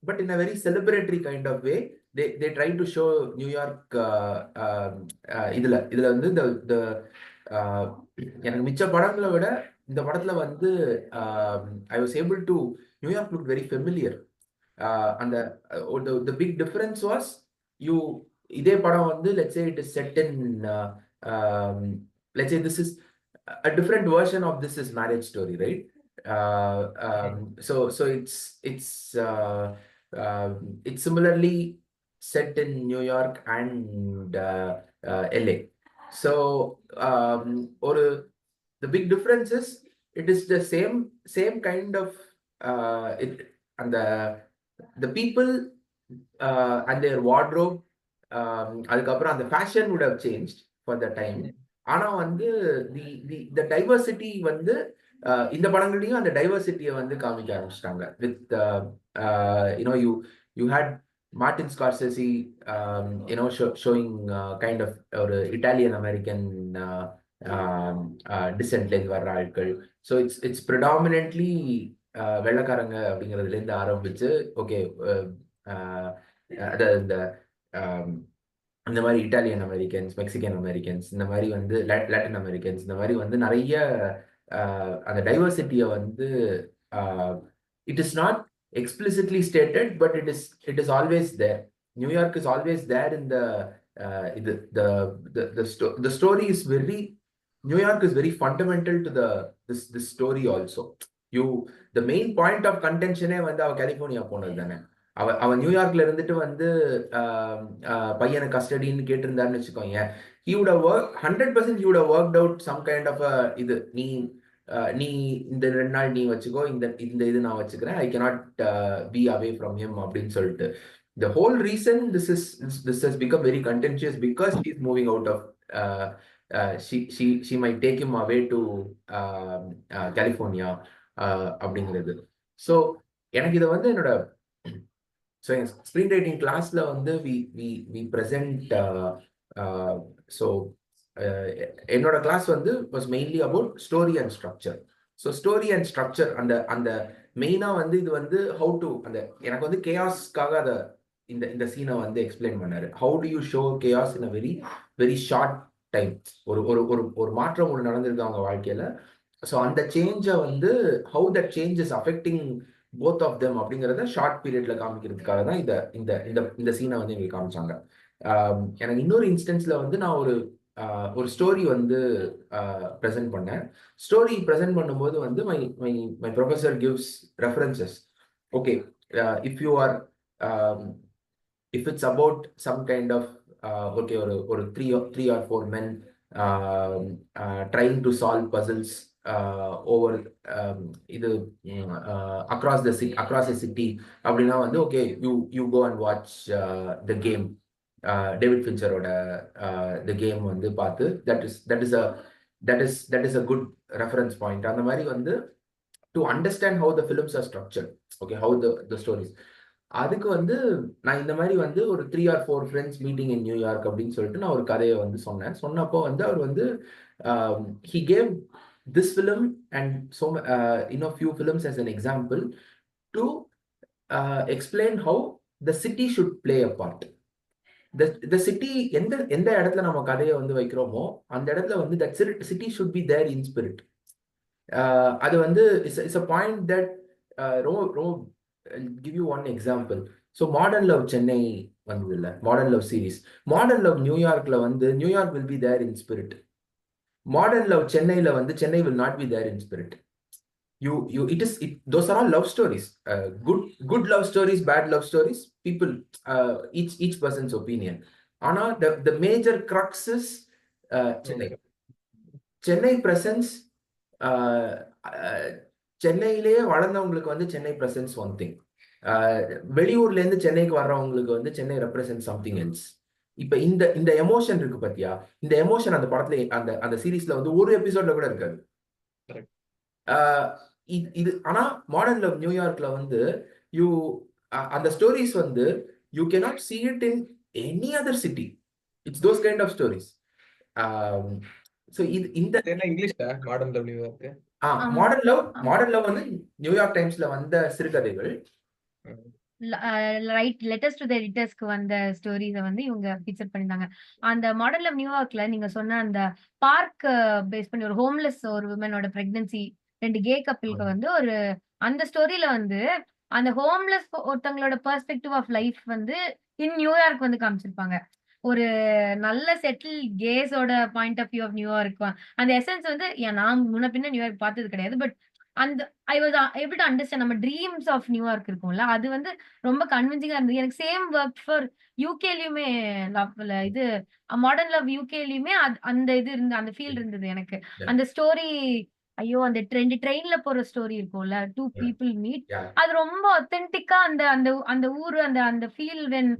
but in a very celebratory kind of way. They try to show New York இதுல வந்து the எனக்கு மிச்ச படங்களை விட இந்த படத்துல வந்து I was able to New York looked very familiar. அந்த the big difference was இதே படம் வந்து let's say it is set in let's say this is a different version of This Is Marriage Story, right? So it's similarly set in New York and LA. So the big difference is it is the same kind of and the people and their wardrobe, அதுக்கப்புறம் அந்த fashion would have changed for the time. ஆனா வந்து the diversity வந்து இந்த படங்களையும் அந்த டைவர்சிட்டியை வந்து காமிக்க ஆரம்பிச்சிட்டாங்க. With you had Martin Scorsese showing kind of ஒரு இட்டாலியன் அமெரிக்கன் டிசென்ட்லேருந்து வர்ற ஆட்கள். ஸோ இட்ஸ் ப்ரிடாமினென்ட்லி வெள்ளக்காரங்க அப்படிங்கிறதுலேருந்து ஆரம்பிச்சு ஓகே அதாவது இந்த இந்த மாதிரி இட்டாலியன் அமெரிக்கன்ஸ், மெக்சிகன் அமெரிக்கன்ஸ், இந்த மாதிரி வந்து லாட்டின் அமெரிக்கன்ஸ், இந்த மாதிரி வந்து நிறைய அந்த டைவர்சிட்டியை வந்து it is not explicitly stated, but it is always there. New York is always there in the இது the story is very, New York is very fundamental to this story also. You, the main point of contention வந்து அவ California போனது தானே. அவ நியூயார்க்ல இருந்துட்டு வந்து பையனை கஸ்டடின்னு கேட்டிருந்தாருன்னு வச்சுக்கோங்க, he would have worked 100%, he would have worked out some kind of a இது, நீ இந்த 2 நாள் நீ வச்சுக்கோ, இந்த இது நான் வச்சுக்கிறேன், ஐ cannot be away from him அப்படின்னு சொல்லிட்டு. The whole reason this has become very contentious because he's moving out of she might take him away to California அப்படிங்கிறது. ஸோ எனக்கு இதை வந்து என்னோட ஸ்க்ரீன் ரைட்டிங் கிளாஸ்ல வந்து we present so என்னோட கிளாஸ் வந்து was mainly about story and structure. So story and structure அந்த மெயினா வந்து இது வந்து how to அந்த எனக்கு வந்து கேஆஸ்க்காக அதை இந்த சீனை வந்து எக்ஸ்பிளைன் பண்ணாரு. How to you show chaos in a very very short time. ஒரு மாற்றம் ஒன்று நடந்திருக்கு அவங்க வாழ்க்கையில. ஸோ அந்த சேஞ்சை வந்து how that change is affecting both of them அப்படிங்கிறத ஷார்ட் பீரியட்ல காமிக்கிறதுக்காக தான் இந்த சீனை வந்து எங்களுக்கு காமிச்சாங்க. எனக்கு இன்னொரு இன்ஸ்டன்ஸ்ல வந்து நான் ஒரு ஸ்டோரி வந்து ப்ரெசென்ட் பண்ணேன். ஸ்டோரி ப்ரெசென்ட் பண்ணும்போது வந்து my professor gives references. Okay, if you are if it's about some kind of okay, or three or four men trying to solve puzzles over இது across a city அப்படின்னா வந்து okay, you go and watch the game, David ஃபின்ச்சரோட the game வந்து பார்த்து that is a good reference point. அந்த மாதிரி வந்து to understand how the films are structured, okay, how the stories. அதுக்கு வந்து நான் இந்த மாதிரி வந்து ஒரு 3 or 4 friends meeting in New York அப்படின்னு சொல்லிட்டு நான் ஒரு கதையை வந்து சொன்னப்போ வந்து அவர் வந்து he gave this film and so few films as an example to explain how the city should play a part. The city எந்த இடத்துல நம்ம கதையை வந்து வைக்கிறோமோ அந்த இடத்துல வந்து that city should be there in spirit. அது வந்து it's a point that ரொம்ப I'll give you one example. So Modern Love Chennai vandhudilla, Modern Love series. Modern Love New York la vandu New York will be there in spirit. Modern Love Chennai la vandu Chennai will not be there in spirit. Those are all love stories. Good love stories, bad love stories. People, each person's opinion. Ana the major crux is Chennai. Chennai presence. சென்னையிலேயே வளர்ந்தவங்களுக்கு வந்து Chennai presence one thing, வெளியூர்ல இருந்து சென்னைக்கு வர்றவங்களுக்கு வந்து Chennai represent something else. இப்ப இந்த emotion இருக்கு பாத்தியா, இந்த எமோஷன் அந்த படத்துல அந்த சீரீஸ்ல வந்து ஒரு எபிசோட்ல கூட இருக்காது. இது ஆனா மாடர்ன் லவ் நியூயார்க்ல வந்து அந்த ஸ்டோரிஸ் வந்து you cannot see it in any other city. It's those kind of stories. So இந்த இங்கிலீஷ்ல modern love New York modern love வந்து நியூயார்க் டைம்ஸ்ல வந்த சிறுகதைகள். ரைட், லெட்டர்ஸ் டு தி எடிட்டர்ஸ்க்கு வந்த ஸ்டோரிஸை வந்து இவங்க ஃபீச்சர் பண்ணிருந்தாங்க. அந்த மாடர்ன் லவ் நியூயார்க்ல நீங்க சொன்ன அந்த பார்க் பேஸ் பண்ணி ஒரு ஹோம்லெஸ் ஒரு விமனோட பிரெக்னன்சி, 2 கே கப்பிளுக்கு வந்து ஒரு அந்த ஸ்டோரியில வந்து அந்த ஹோம்லெஸ் ஒருத்தங்களோட பெர்ஸ்பெக்டிவ் ஆஃப் லைஃப் வந்து இன் நியூயார்க் வந்து காமிச்சிருப்பாங்க. ஒரு நல்ல செட்டில் கேஸோட point of view of New York அந்த எசன்ஸ் வந்து நான் முன்ன பின்ன நியூயார்க் பார்த்தது கிடையாது. பட் அந்த I was able to understand நம்ம ட்ரீம்ஸ் ஆஃப் நியூயார்க் இருக்கும்ல, அது வந்து ரொம்ப கன்வின்சிங்கா இருந்தது. எனக்கு சேம் ஒர்க் ஃபார் யூகேலயுமே லவ்ல இது மாடர்ன் லவ் யூகேலயுமே அந்த இது இருந்து அந்த ஃபீல் இருந்தது எனக்கு. அந்த ஸ்டோரி, ஐயோ அந்த 2 ட்ரெயின்ல போற ஸ்டோரி இருக்கும்ல, 2 people மீட், அது ரொம்ப ஒத்தென்டிக்கா அந்த ஊரு அந்த feel when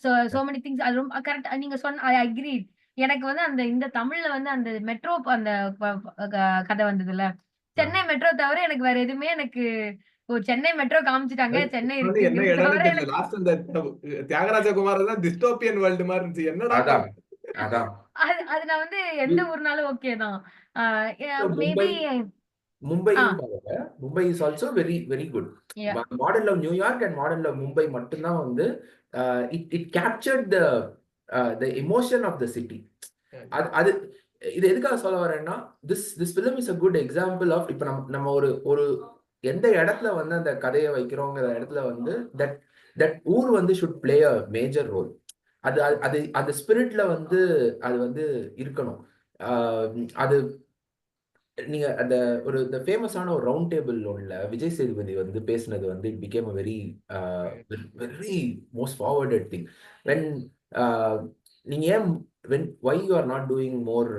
so many things. அது ரொம்ப கரெக்ட் நீங்க சொன்ன. I agree. எனக்கு வந்து இந்த தமிழ்ல வந்து அந்த மெட்ரோ அந்த கதை வந்ததுல, சென்னை மெட்ரோ தவிர எனக்கு வேற எதுவுமே எனக்கு சென்னை மெட்ரோ காமிச்சிட்டாங்க, சென்னை தியாகராஜகுமார் தான் டிஸ்டோபியன் வேர்ல்ட் மாதிரி இருந்துச்சு. என்னடா அது நான் வந்து எந்த ஊர்னாலும் ஓகே தான். Maybe Mumbai is also very very good. Modern love New York and modern love Mumbai மட்டும்தான் வந்து it captured the emotion of the city. அது அது இது எதுக்காக சொல்ல வரேன்னா, this film is a good example of, இப்போ நம்ம ஒரு ஒரு எந்த இடத்துல வந்து அந்த கதையை வைக்கிறோங்கிற இடத்துல வந்து தட் தட் ஊர் வந்து should play a major role. அது அது அந்த ஸ்பிரிட்ல வந்து அது வந்து இருக்கணும். அது நீங்க அந்த ஒரு இந்த ஃபேமஸான ஒரு ரவுண்ட் டேபிள் ஒன்ல விஜய் சேதுபதி வந்து பேசினது வந்து it became a very very most forwarded thing. When நீங்க ஏன் why you are not doing more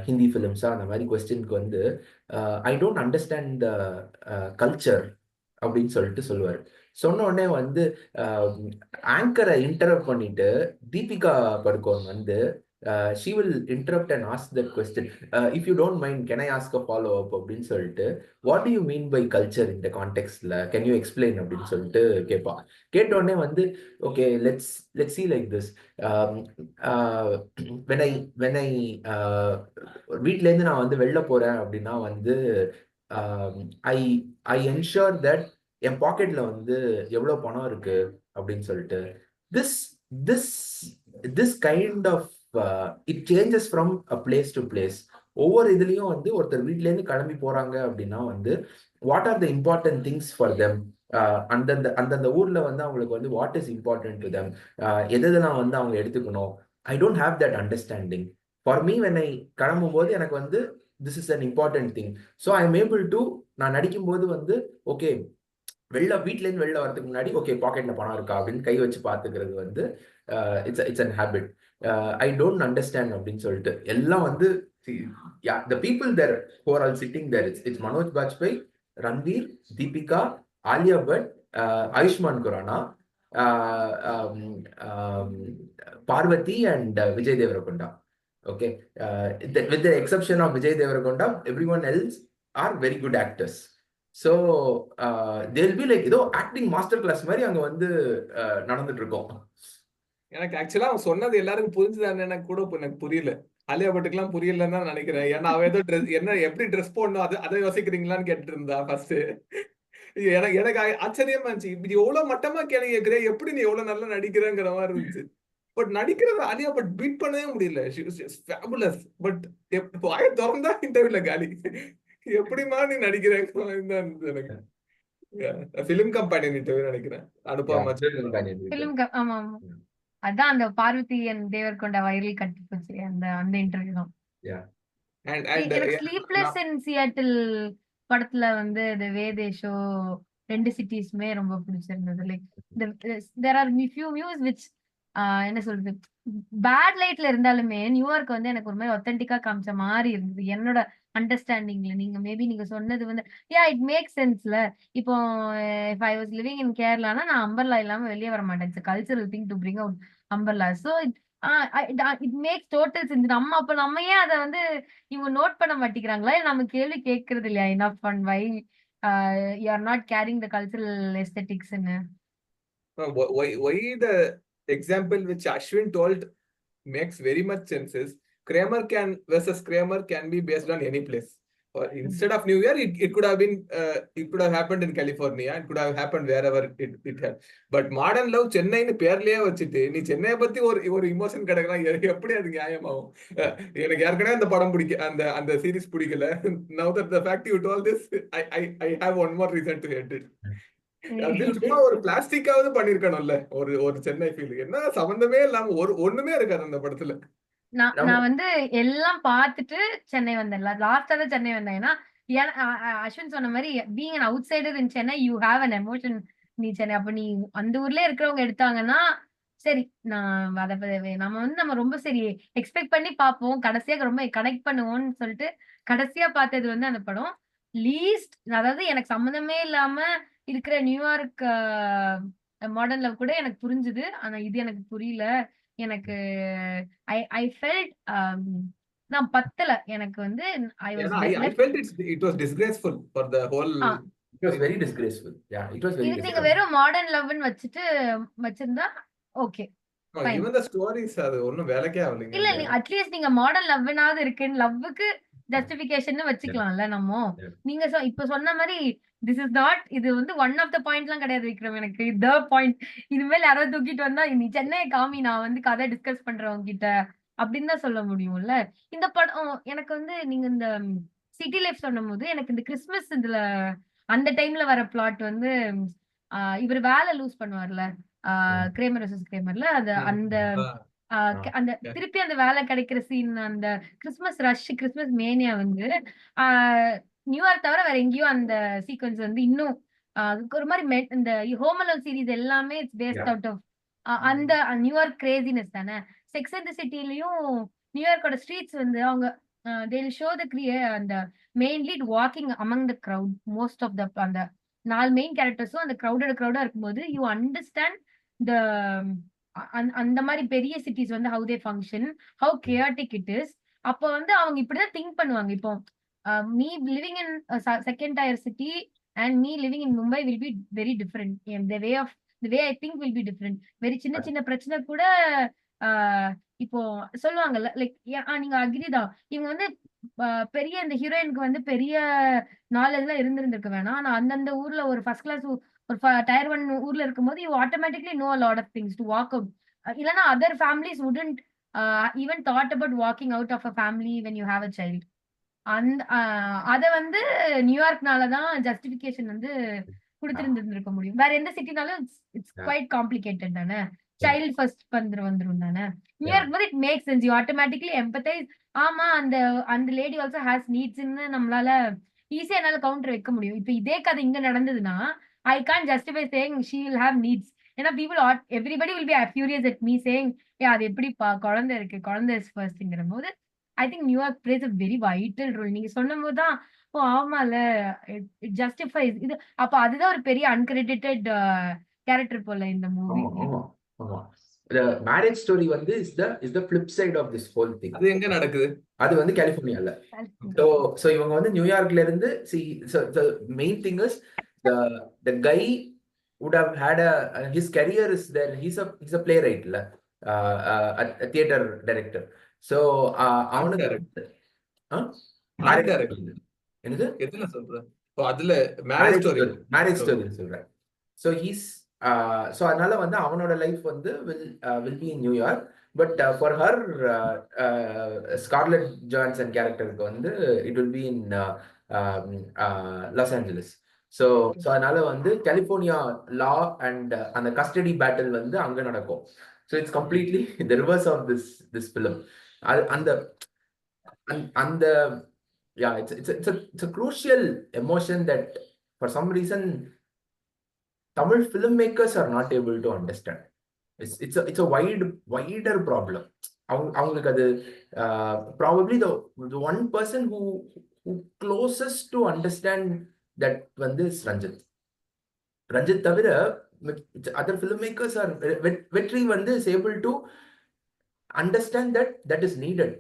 Hindi ஃபிலிம்ஸா அந்த மாதிரி கொஸ்டினுக்கு வந்து I don't understand the culture அப்படின்னு சொல்லிட்டு சொல்லுவார். சொன்ன உடனே வந்து ஆங்கரை இன்டரப்ட் பண்ணிட்டு தீபிகா படுகோன் வந்து she will interrupt and ask that question. If you don't mind, can I ask a follow up அப்படின்னு சொல்லிட்டு, what do you mean by culture in the contextல can you explain அப்படின்னு சொல்லிட்டு கேட்பா. கேட்ட உடனே வந்து okay, let's see like this. um, uh, when I வீட்ல இருந்து நான் வந்து வெளில போறேன் அப்படின்னா வந்து ஐ ஐ என்ஷூர் தட் என் பாக்கெட்ல வந்து எவ்வளவு பணம் இருக்கு அப்படின்னு சொல்லிட்டு, this this this kind of it changes from a place to place. ஒவ்வொரு இதுலயும் வந்து ஒருத்தர் வீட்ல இருந்து கிளம்பி போறாங்க அப்படின்னா வந்து what are the important things for them, அந்தந்த அந்தந்த ஊர்ல வந்து அவங்களுக்கு வந்து what is important to them, எதெல்லாம் வந்து அவங்க எடுத்துக்கணும். I don't have that understanding. For me when I கிளம்பும் போது எனக்கு வந்து this is an important thing. So I am able to, நான் நடிக்கும் போது வந்து ஓகே வீட்ல இருந்து வெளில வரதுக்கு முன்னாடி ஓகே பாக்கெட்ல பணம் இருக்கா அப்படின்னு கை வச்சு பாத்துக்கிறது வந்து it's an habit. I don't understand அப்படின்னு சொல்லிட்டு எல்லாம் வந்து the people there who are all sitting there, it's Manoj Bajpayee, Ranveer, Deepika, Alia Bhatt, Ayushmann Khurrana, Parvati and Vijay Deverakonda. Okay, with the exception of Vijay Deverakonda, everyone else are very good actors. So they'll be like ஏதோ acting master class மாதிரி அங்க வந்து நடந்துட்டு இருக்கோம். எனக்கு ஆக்சுவலா அவன் சொன்னது எல்லாருக்கும் புரிஞ்சுதானே எனக்கு கூட எனக்கு புரியல. ஆலியா பட்டுக்கெல்லாம் புரியலன்னு தான் நினைக்கிறேன். ஏன்னா அவ ஏதோ ட்ரெஸ் என்ன எப்படி ட்ரெஸ் போடணும் அதை யோசிக்கிறீங்களான்னு கேட்டுட்டு இருந்தா ஃபர்ஸ்ட். எனக்கு ஆச்சரியமா இருந்துச்சு, இப்படி எவ்வளவு மட்டமா கேள்வி கேட்கிறேன், எப்படி நீ எவ்வளவு நல்லா நடிக்கிறேங்கிற மாதிரி இருந்துச்சு. பட் நடிக்கிறது ஆலியா பட் பீட் பண்ணவே முடியல. ஃபேபுலஸ். பட் வாய திறந்தா இன்டர்வியூல காலி. எப்படிமா நீ நடிக்கிறேன் எனக்கு. பிலிம் கம்பெனி இன்டர்வியூ நினைக்கிறேன் அனுப்பாம. ஆமா ஆமா, அதான் அந்த பார்வதி அண்ட் தேவர்கொண்டா வைரல் கட்டி போச்சு அந்த அந்த இன்டர்வியூ தான். எனக்கு ஸ்லீப்லெஸ் இன் சியாட்டில் படத்துல வந்து இந்த வேதேஷோ ரெண்டு சிட்டிஸ்மே ரொம்ப பிடிச்சிருந்தது. Like there are few views which என்ன சொல்றது, பேட் லைட்ல இருந்தாலுமே நியூயார்க் வந்து எனக்கு ஒரு மாதிரி ஒத்தென்டிக்கா காமிச்ச மாதிரி இருந்தது என்னோட அண்டர்ஸ்டாண்டிங்ல. நீங்க மேபி நீங்க சொன்னது வந்து இட் மேக் சென்ஸ்ல. இப்போ if I was living in கேரளானா நான் அம்பர்லா இல்லாம வெளியே வர மாட்டேன். It's cultural thing to bring out umbrella. So it makes total sense. நம்ம ஏன் அதை வந்து இவங்க நோட் பண்ண மாட்டேங்கிறாங்களா, நம்ம கேள்வி கேட்கறது இல்லையா? Enough and why you are not carrying the cultural aesthetics. Why the example which Ashwin told makes very much sense is Kramer versus Kramer can be based on any place. Or instead of New Year, it could have been it could have happened in California. It could have happened wherever it had. But Modern Love Chennai னு பேர்லயே வச்சிட்டு நீ சென்னையை பத்தி ஒரு emotion கிடைக்கலாம், எப்படி அது நியாயமாகும்? எனக்கு ஏற்கனவே அந்த படம் பிடிக்க அந்த சீரிஸ் பிடிக்கல. Now that the fact you told this, I have one more reason to hate it. சும்மா ஒரு பிளாஸ்டிக்காவது பண்ணிருக்கணும்ல ஒரு சென்னை ஃபீல். என்ன சம்பந்தமே இல்லாம ஒண்ணுமே இருக்காது அந்த படத்துல. நான் வந்து எல்லாம் பார்த்துட்டு சென்னை வந்தேன். லாஸ்டா தான் சென்னை வந்தேன். ஏன்னா அஸ்வின் சொன்ன மாதிரி being an out cider in Chennai you have an emotion. நீ சென்னை அப்ப நீ அந்த ஊர்லயே இருக்கிறவங்க எடுத்தாங்கன்னா சரி, நான் நம்ம ரொம்ப சரி எக்ஸ்பெக்ட் பண்ணி பார்ப்போம், கடைசியா ரொம்ப கனெக்ட் பண்ணுவோம்னு சொல்லிட்டு கடைசியா பார்த்தது வந்து அந்த படம். லீஸ்ட் அதாவது எனக்கு சம்மந்தமே இல்லாம இருக்கிற நியூயார்க் மாடர்ன் லவ் கூட எனக்கு புரிஞ்சுது. ஆனா இது எனக்கு புரியல. எனக்கு ஐ ஃபெல்ட் நான் பத்தல. எனக்கு வந்து I felt it was disgraceful for the whole. It was very disgraceful. Yeah, it was very disgraceful. நீங்க வெறும் மாடர்ன் லவ்னு வச்சிருந்தா ஓகே. Even the stories அது ஒண்ணும் வேலைக்கே ஆகலைங்க. இல்ல அட்லீஸ்ட் நீங்க மாடர்ன் லவ்னாவது இருக்குன்னு லவ்வுக்கு ஜஸ்டிபிகேஷன் வச்சுக்கலாம்ல நம்ம. நீங்க இப்ப சொன்ன மாதிரி திஸ் இஸ் நாட், இது வந்து ஒன் ஆஃப் த பாயிண்ட்லாம் கிடையாது விக்ரம். எனக்கு த பாயிண்ட். இனிமேல் யாராவது தூக்கிட்டு வந்தா நீ சென்னை காமி, நான் வந்து கதை டிஸ்கஸ் பண்றேன் உங்ககிட்ட அப்படின்னு தான் சொல்ல முடியும்ல. இந்த படம் எனக்கு வந்து நீங்க இந்த சிட்டி லைஃப் சொன்னும் போது எனக்கு இந்த கிறிஸ்மஸ் இதுல அந்த டைம்ல வர பிளாட் வந்து இவர் வேலை லூஸ் பண்ணுவார்ல, கிரேமர் vs கிரேமர்ல அது ம். அந்த ஆ, அந்த yeah. திருப்பி அந்த வேலை கிடைக்கிற சீன், அந்த கிறிஸ்மஸ் ரஷ், கிறிஸ்மஸ் மேனியா வந்து ஆஹ் நியூயார்க் தவிர வேற எங்கேயும் அந்த சீக்வன்ஸ் வந்து இன்னும் ஒரு மாதிரி இந்த ஹோம் அலோன் சீரிஸ் எல்லாமே it's based Yeah. Out of அந்த நியூயார்க் கிரேசினஸ் தானே. செக்ஸ் அண்ட் தி சிட்டிலையும் நியூயார்க்கோட ஸ்ட்ரீட்ஸ் வந்து அவங்க they will show the அந்த main lead walking among the crowd most of the அந்த 4 மெயின் கேரக்டர்ஸும் அந்த crowded இருக்கும்போது யூ அண்டர்ஸ்டாண்ட் த அந்த மாதிரி பெரிய சிட்டிஸ் வந்து how they function, how chaotic it is. அப்போ வந்து அவங்க இப்படிதான் திங்க் பண்ணுவாங்க. இப்போ me living in a second tier city and me living in Mumbai will be very different. And the way I think will be different. Very சின்ன சின்ன பிரச்சனை கூட ஆஹ் இப்போ சொல்லுவாங்கல்ல, லைக் நீங்க அக்ரி தான். இவங்க வந்து பெரிய இந்த ஹீரோயினுக்கு வந்து பெரிய நாலேஜ் எல்லாம் இருந்திருந்திருக்க வேணாம். ஆனா அந்தந்த ஊர்ல ஒரு ஃபர்ஸ்ட் கிளாஸ் ஒரு டயர் 1 ஊர்ல இருக்கும்போது you automatically know lot of things to walk out. இல்லைன்னா other families wouldn't even thought about walking out of a family when you have a child. அந்த அத வந்து நியூயார்க்னால தான் ஜஸ்டிஃபிகேஷன் வந்து குடுத்திருந்திருக்க முடியும். வேற எந்த சிட்டினாலும் இட்ஸ் Yeah. குவைட் காம்ப்ளிகேட்டட் தானே. Yeah. சைல்டு ஃபர்ஸ்ட் வந்துரும் தானே. Yeah. நியூயார்க் போது it make sense, you automatically empathise. ஆமா, அந்த அந்த லேடி ஆல்சோ ஹேஸ் நீட்ஸ்ன்னு நம்மளால ஈஸியா என்னால கவுண்டர் வைக்க முடியும். இப்ப இதே கதை இங்க நடந்ததுன்னா I can't justify saying she will have needs. ஏன்னா people everybody will be furious at me saying ஏ அது எப்படிப்பா குழந்தை இருக்கு, குழந்தை இஸ் ஃபர்ஸ்ட்ங்கிற போது I think New York plays a very vital role. நீங்க சொன்னும் போதுதான் ஓ ஆமால, இட் ஜஸ்டிஃபைஸ் இது. அப்ப அதுதான் ஒரு பெரிய அன்கிரெடிட்டட் கேரக்டர் போல இந்த மூவி. ஆமா ஆமா ஆமா. The marriage story வந்து is the flip side of this whole thing. அது எங்க நடக்குது? அது வந்து கலிபோர்னியால. So இவங்க வந்து நியூயார்க்ல இருந்து the main thing is the guy would have had his career is there. He's a playwright இல்ல, a theater director. So அவனுக்கு Art director. என்னது எதுல சொல்ற? ஓ அதுல மேரேஜ் ஸ்டோரி. மேரேஜ் ஸ்டோரி சொல்றேன். ஸோ ஸோ அதனால வந்து அவனோட லைஃப் வந்து will be in New York. But for her Scarlett Johansson கேரக்டருக்கு வந்து it will be in Los Angeles. So அதனால வந்து கலிஃபோர்னியா லா அண்ட் அந்த கஸ்டடி பேட்டில் வந்து அங்கே நடக்கும். So it's completely the reverse of this film. அந்த அந்த yeah, it's a crucial emotion that for some reason Tamil filmmakers are not able to understand. It's a wider problem. அவங்களுக்கு அது probably the one person who closest to understand that வந்து is Ranjith தவிர other filmmakers are வெற்றி வந்து is able to understand that is needed.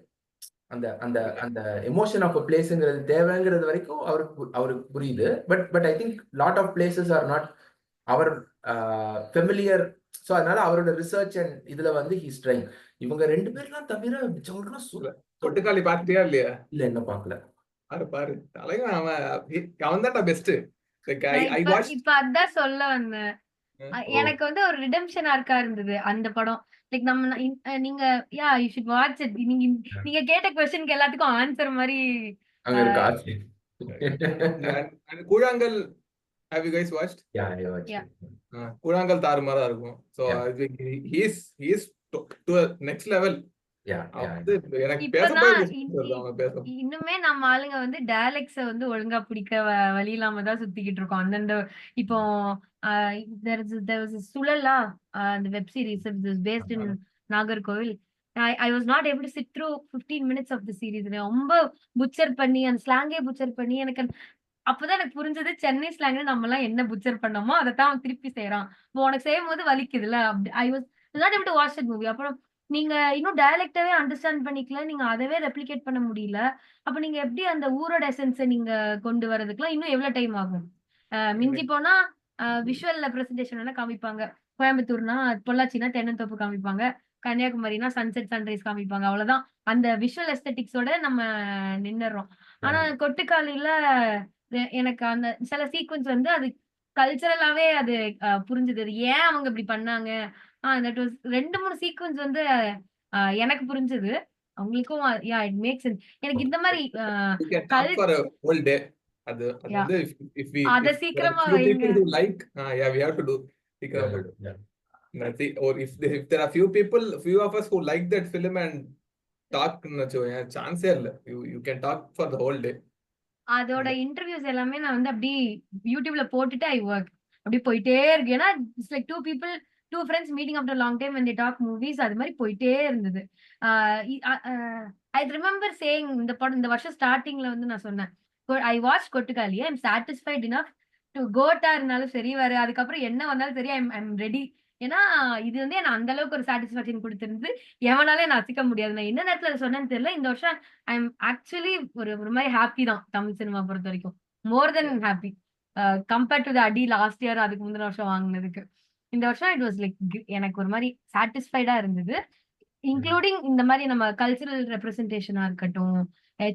அந்த அந்த அந்த emotion of a பிளேஸ்ங்கிறது தேவைங்கிறது வரைக்கும் அவருக்கு புரியுது. But I think lot of places are not அவர் ஃபெமிலியர். ஸோ அதனால அவரோட ரிசர்ச் அண்ட் இதுல வந்து ஹீஸ் ட்ரைங். இவங்க 2 பேர்லாம் தவிர மிச்சவங்களுக்குலாம் தொட்டுக்காளி பாத்துட்டியா இல்லையா? இல்ல, என்ன பார்க்கல. பாரு தலைவன் அவன் தான்டா பெஸ்ட். இப்ப அதான் சொல்ல வந்தேன். எனக்கு வந்து ஒரு ரிடெம்ஷன் ஆர்க்கா இருந்தது அந்த படம். லைக் நம்ம நீங்க யூ ஷுட் வாட்ச் இட். நீங்க கேட்ட क्वेश्चनக்கு எல்லாத்துக்கும் ஆன்சர் மாதிரி அங்க இருக்கு ஆச்சு. கூழாங்கல் have you guys watched? Yeah, I watched. கூழாங்கல் தாறுமாறா இருக்கும். So I think he is to a next level. இன்னுமே நம்ம ஆளுங்க வந்து டயலெக்ட்ஸ வந்து ஒழுங்கா பிடிக்க வழி இல்லாம தான் சுத்திக்கிட்டு இருக்கோம். அந்தந்த இப்போ சுழலா அந்த web series based in Nagercoil. I was not able to sit through 15 minutes of the series. ரொம்ப புச்சர் பண்ணி அந்த ஸ்லாங்கே புச்சர் பண்ணி எனக்கு அப்பதான் எனக்கு புரிஞ்சது சென்னை ஸ்லாங்ல நம்ம எல்லாம் என்ன புச்சர் பண்ணோமோ அதைத்தான் அவன் திருப்பி செய்யறான். உனக்கு செய்யும் போது வலிக்குதுல்ல. I was not able to watch that movie. அப்புறம் நீங்க இன்னும் டயலெக்டாவே அண்டர்ஸ்டாண்ட் பண்ணிக்கல, நீங்க அதவே ரெப்ளிகேட் பண்ண முடியல. அப்ப நீங்க எப்படி அந்த ஊரோட எசன்ஸை நீங்க கொண்டு வரதுக்குலாம் இன்னும் எவ்வளவு டைம் ஆகும்? மிஞ்சி போனா விஷுவல் ரெப்ரஸன்டேஷன் வேணா காமிப்பாங்க. கோயம்புத்தூர்னா பொள்ளாச்சினா தென்னந்தோப்பு காமிப்பாங்க, கன்னியாகுமரினா சன்செட் சன்ரைஸ் காமிப்பாங்க. அவ்வளவுதான். அந்த விஷுவல் எஸ்தெட்டிக்ஸோட நம்ம நின்னுறோம். ஆனா கொட்டுக்காலில எனக்கு அந்த சில சீக்வன்ஸ் வந்து அது கல்ச்சரலாவே அது புரிஞ்சுது. அது ஏன் அவங்க இப்படி பண்ணாங்க. தட் வாஸ் 2, 3 சீக்வென்ஸ் வந்து எனக்கு புரிஞ்சது. அவங்களுக்கும் இட் மேக்ஸ் சென்ஸ். எனக்கு இந்த மாரி We can talk கல் for a whole day. அது யா வந்து if அத there are சீக்கிரமா few வைங்க. people who like, yeah, we have to do சீக்கிரம் Yeah, போயிடும். yeah. Nothing, or if there are few of us who like that film and talk ன்னு வச்சுக்கோங்க, சான்ஸே இல்ல. You can talk for the whole day. அதோட interviews எல்லாமே நான் வந்து அப்படி யூடியூப்ல போட்டுட்டு ஐ ஒர்க் அப்படி போயிட்டே இருக்கு. ஏன்னா it's like two friends meeting after long time when they talk movies அது மாதிரி போயிட்டே இருந்தது. ஐ ரிமெம்பர் சேயிங் இந்த படம் இந்த வருஷம் ஸ்டார்டிங்ல வந்து நான் சொன்னேன் I watch Kottukkaali I am satisfied enough to கோட்டா இருந்தாலும் சரி வர அதுக்கப்புறம் என்ன வந்தாலும் சரி ஐம் ரெடி. ஏன்னா இது வந்து என்ன அந்த அளவுக்கு ஒரு சாட்டிஸ்பாக்சன் கொடுத்திருந்து எவனாலே நான் அசிக்க முடியாது. நான் என்ன நேரத்துல சொன்னேன்னு தெரியல. இந்த வருஷம் ஐ எம் ஆக்சுவலி ஒரு மாதிரி ஹாப்பி தான் தமிழ் சினிமா பொறுத்த வரைக்கும். மோர் தென் ஹாப்பி கம்பேர்ட் டு த அடி லாஸ்ட் இயர் அதுக்கு முந்தின வருஷம் வாங்கினதுக்கு. இந்த வருஷம் இட் வாஸ் லைக் எனக்கு ஒரு மாதிரி சாட்டிஸ்ஃபைடா இருந்தது. இன்க்ளூடிங் இந்த மாதிரி நம்ம கல்ச்சுரல் ரெப்ரஸன்டேஷனா இருக்கட்டும்,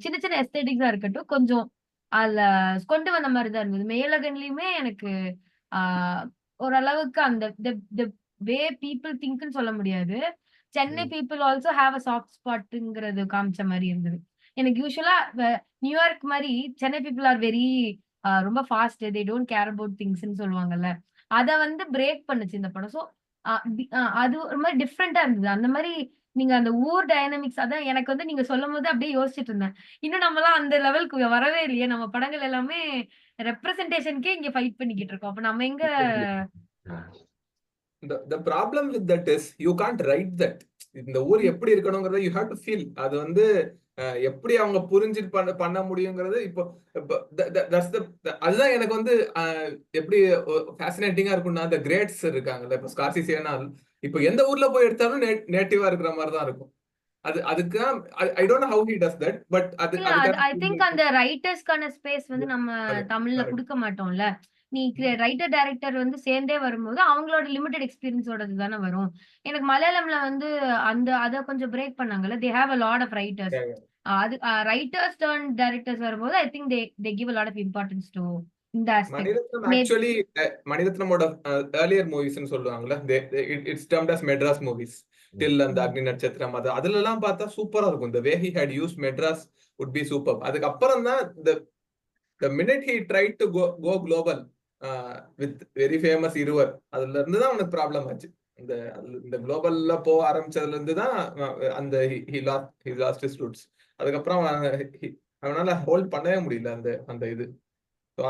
சின்ன சின்ன எஸ்தெட்டிக்ஸா இருக்கட்டும், கொஞ்சம் அதுல கொண்டு வந்த மாதிரி தான் இருந்தது. மேலகன்லயுமே எனக்கு ஓரளவுக்கு அந்த வே பீப்புள் திங்க்னு சொல்ல முடியாது. Chennai people also have a soft ஸ்பாட்ங்கிறது காமிச்ச மாதிரி இருந்தது. எனக்கு யூஸ்வலா நியூயார்க் மாதிரி சென்னை பீப்புள் ஆர் வெரி ரொம்ப fast they don't care about திங்ஸ்ன்னு சொல்லுவாங்கல்ல. அத வந்து பிரேக் பண்ணுச்சு இந்த படம். ஸோ அது ஒரு மாதிரி டிஃப்ரெண்டா இருந்தது. அந்த மாதிரி நீங்க அந்த ஊர் டைனமிக்ஸ் அதான் எனக்கு வந்து நீங்க சொல்லும் போது அப்படியே யோசிச்சுட்டு இருந்தேன். இன்னும் நம்மலாம் அந்த லெவலுக்கு வரவே இல்லையே. நம்ம படங்கள் எல்லாமே ரெப்ரசன்டேஷனுக்கே இங்க ஃபைட் பண்ணிக்கிட்டு இருக்கோம். அப்ப நம்ம எங்க The problem with that is you can't write that. இந்த ஊர் எப்படி இருக்கணுங்கிறத you have to feel. அது வந்து எப்படி அவங்க புரிஞ்சு பண்ண முடியுங்கிறது இப்போ அதுதான் எனக்கு வந்து எப்படி ஃபேசினேட்டிங்கா இருக்கும்னா அந்த கிரேட்ஸ் இருக்காங்கல்ல. இப்போ ஸ்கார்சிசேனால் இப்போ எந்த ஊர்ல போய் எடுத்தாலும் நேட்டிவா இருக்கிற மாதிரி தான் இருக்கும். அதுக்கு ஐ don't know how he does that but I think அந்த ரைட்டர்ஸ்க்கான ஸ்பேஸ் வந்து நம்ம தமிழ்ல கொடுக்க மாட்டோம்ல. நீ ரைட்டர் டைரக்டர் வந்து சேர்ந்தே வரும்போது அவங்களோட லிமிடெட் எக்ஸ்பீரியன்ஸோடது தானே வரும். எனக்கு மலையாளம்ல வந்து அத கொஞ்சம் பிரேக் பண்ணாங்கல்ல. They have a lot of writers. அது ரைட்டர்ஸ் டர்ன் டைரக்டர்ஸ் வரும்போது I think they give a lot of importance to இந்த ஆஸ்பெக்ட். ஆக்சுவலி மணிரத்னமோட ஏர்லியர் மூவிஸ்னு சொல்லுவாங்கல்ல, it's termed as Madras movies. Till அந்த அக்னி நட்சத்திரம் அதுல எல்லாம் பார்த்தா சூப்பரா இருக்கும். the way he had used Madras would be superb. அதுக்கப்புறம் தான் the minute he tried to go global with very famous இருவர், அதுல இருந்து தான் அவனுக்கு ப்ராப்ளம் ஆச்சு. இந்த குளோபல்ல போக ஆரம்பிச்சதுல இருந்து தான் அந்த he lost his roots. அதுக்கப்புறம் அவனால ஹோல்ட் பண்ணவே முடியல அந்த இது. So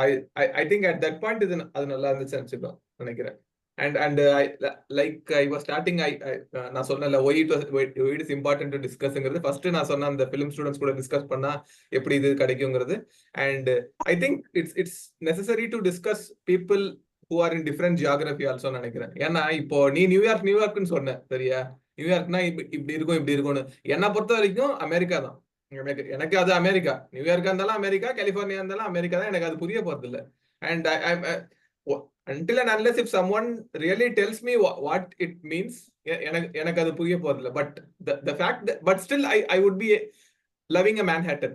I think at that point அது நல்லா இருந்துச்சு நினைக்கிறேன். And I was starting நான் சொன்னல why it is important to discussங்கிறது ஃபர்ஸ்ட் நான் சொன்ன அந்த film students கூட டிஸ்கஸ் பண்ணா எப்படி இது கிடைக்குங்கிறது. And I think it's necessary to discuss people who are in different geography also நினைக்கிறேன். ஏன்னா இப்போ நீ நியூயார்க்னு சொன்ன சரியா, நியூயார்க்னா இப்படி இருக்கும்னு. என்னை பொறுத்த வரைக்கும் அமெரிக்கா தான். எனக்கு அது அமெரிக்கா. நியூயார்க்கா இருந்தாலும் அமெரிக்கா, கலிபோர்னியா இருந்தாலும் அமெரிக்கா தான். எனக்கு அது புரிய போறது இல்லை. And until and unless if someone really tells me what it means, எனக்கு அது புரிய போறது இல்லை. But the fact that but still I would be loving a Manhattan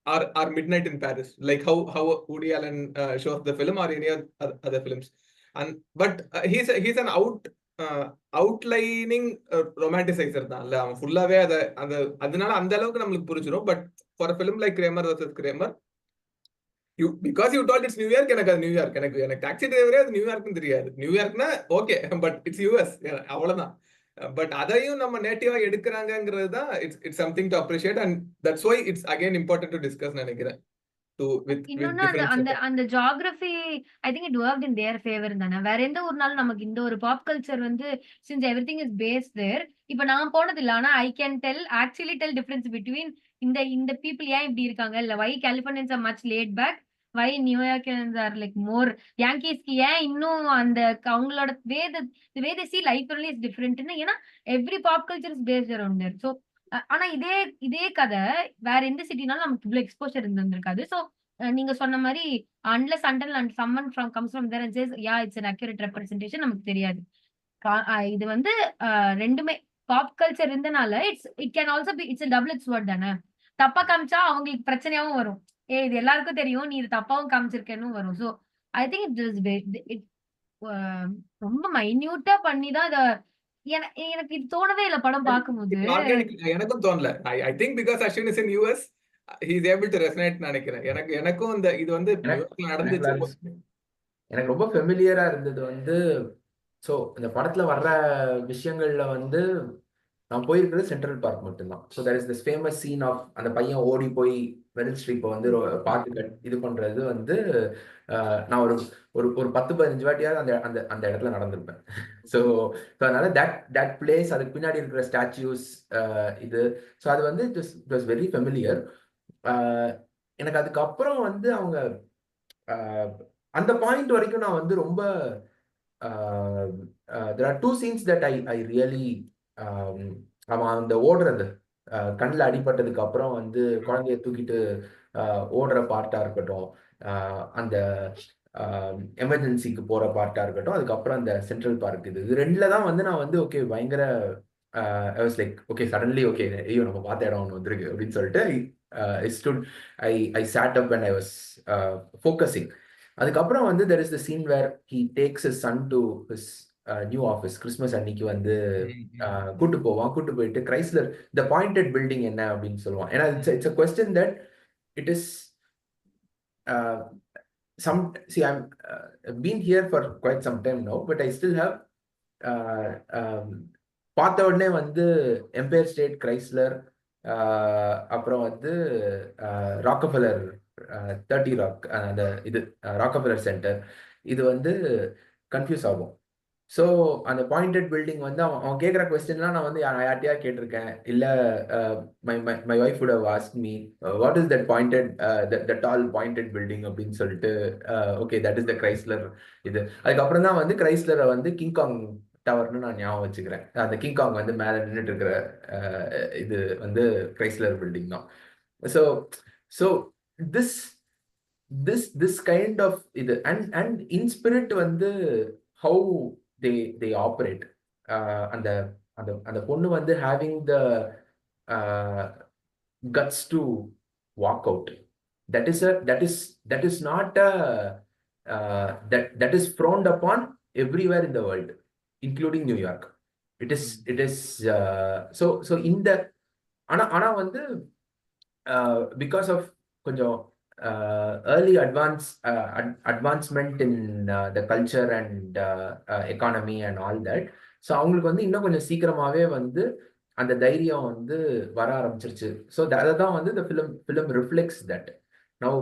or Midnight in Paris, like how Woody Allen shows the film or any other films. But he's an outlining romanticiser தான் இல்ல. அவன் ஃபுல்லாவே அதனால அந்த அளவுக்கு நம்மளுக்கு புரிஞ்சிடும். But for film like Kramer versus Kramer, because you told it's New York, எனக்கு அது நியூயார்க். எனக்கு டாக்ஸி டிரைவரே அது நியூயார்க்னு தெரியாது. நியூயார்க்னா ஓகே, பட் இட்ஸ் யூஎஸ், அவ்வளவுதான். பட் அதையும் நம்ம நேட்டிவா எடுக்கிறாங்கிறது தான் it's something to appreciate. And that's why it's again important to discuss நினைக்கிறேன். இன்னொன்னு அந்த geography I think it worked in there favour தானே. வேற எந்த ஊர்னாலும் நமக்கு இந்த ஒரு பாப் கல்ச்சர் வந்து since everything is based there. இப்ப நான் போனது இல்ல, ஆனா I can actually tell difference between இந்த பீப்புள் ஏன் இப்படி இருக்காங்க, இல்ல why Californians are much laid back, why New Yorkers are like more யாங்கீஸ்க்கு ஏன் இன்னும் அந்த அவங்களோட way they see life only is different. ஏன்னா every pop culture is based around there. So ஆனா இதே கதை வேற எந்த சிட்டினாலும் நமக்கு இவ்வளவு எக்ஸ்போஷர் இருந்திருக்காது. ஸோ நீங்க சொன்ன மாதிரி unless until and someone comes from there and says yeah it's an accurate representation நமக்கு தெரியாது. இது வந்து ரெண்டுமே பாப் கல்ச்சர் இருந்தனால it can also be it's a double edged sword தானே. தப்பா காமிச்சா அவங்களுக்கு பிரச்சனையாவும் வரும். இது எல்லாருக்கும் தெரியும், நீ இது தப்பாவும் காமிச்சிருக்கேன்னு வரும். சோ ஐ திங்க் இட் ரொம்ப மைன்யூட்டா பண்ணி தான் இத எனக்கு இது தோணவே இல்ல படம் பார்க்கும்போது. ஆர்கானிக் எனக்கும் தோணல. I think because Ashwin is in US he is able to resonate நினைக்கிறேன். எனக்கும் இந்த இது வந்து யூஎஸ்ல நடந்துச்சு. எனக்கு ரொம்ப ஃபெமிலியரா இருந்தது வந்து, ஸோ இந்த படத்துல வர்ற விஷயங்கள்ல வந்து நான் போயிருக்கிறது சென்ட்ரல் பார்க் மட்டும்தான். So that is this famous scene of அந்த பையன் ஓடி போய் மெரில் ஸ்ட்ரீப்பை வந்து பார்த்து இது பண்றது வந்து நான் ஒரு ஒரு ஒரு 10-15 வாட்டியாவது அந்த அந்த அந்த இடத்துல நடந்திருப்பேன். ஸோ அதனால தட் பிளேஸ், அதுக்கு பின்னாடி இருக்கிற ஸ்டாச்சுஸ், இது ஸோ அது வந்து இட் வாஸ் வெரி ஃபெமிலியர். எனக்கு அதுக்கப்புறம் வந்து அவங்க அந்த பாயிண்ட் வரைக்கும் நான் வந்து ரொம்ப there are two scenes that I really அவன் அந்த ஓடுறது கண்ணில் அடிபட்டதுக்கு அப்புறம் வந்து குழந்தைய தூக்கிட்டு ஓடுற பார்ட்டா இருக்கட்டும், அந்த எமர்ஜென்சிக்கு போற பார்ட்டா இருக்கட்டும், அதுக்கப்புறம் அந்த சென்ட்ரல் பார்க், இது ரெண்டுல தான் வந்து நான் வந்து ஓகே பயங்கர I was like okay suddenly okay ஐயோ நம்ம பார்த்த இடம் ஒன்று வந்திருக்கு அப்படின்னு சொல்லிட்டு I stood I sat up and I was focusing. அதுக்கப்புறம் வந்து there is the scene where he takes his son to his new office. Christmas அன்னைக்கு வந்து கூட்டு போயிட்டு கிரைஸ்லர் the pointed building என்ன அப்படின்னு சொல்லுவான். ஏன்னா it's a question that it is I'm been here for quite some time now, but I still have பார்த்த உடனே வந்து எம்பையர் ஸ்டேட் கிரைஸ்லர், அப்புறம் வந்து ராக்கஃபெல்லர் 30 ராக், அந்த இது ராக்கஃபெல்லர் சென்டர், இது வந்து கன்ஃபியூஸ் ஆகும். ஸோ அந்த பாயிண்டட் பில்டிங் வந்து அவன் கேட்குற கொஸ்டின்லாம் நான் வந்து யார்ட்டையா கேட்டிருக்கேன். இல்லை my wife would have asked me what is that pointed that tall pointed building அப்படின்னு சொல்லிட்டு, okay that is the Chrysler இது. அதுக்கப்புறம் தான் வந்து கிரைஸ்லரை வந்து கிங்காங் டவர்னு நான் ஞாபகம் வச்சுக்கிறேன். அந்த கிங்காங் வந்து மேலே நின்றுட்டு இருக்கிற இது வந்து கிரைஸ்லர் பில்டிங் தான். So so this kind of இது and in spirit வந்து how they operate, அந்த அந்த அந்த பொண்ணு வந்து having the guts to walk out, that is not a that is frowned upon everywhere in the world, including New York. It is so in the ஆனா வந்து because of கொஞ்சம் early advancement in the culture and economy and all that, so அவங்களுக்கு வந்து இன்னும் கொஞ்சம் சீக்கிரமாவே வந்து அந்த தைரியம் வந்து வர ஆரம்பிச்சிருச்சு. ஸோ அதை தான் வந்து the film reflects that. Now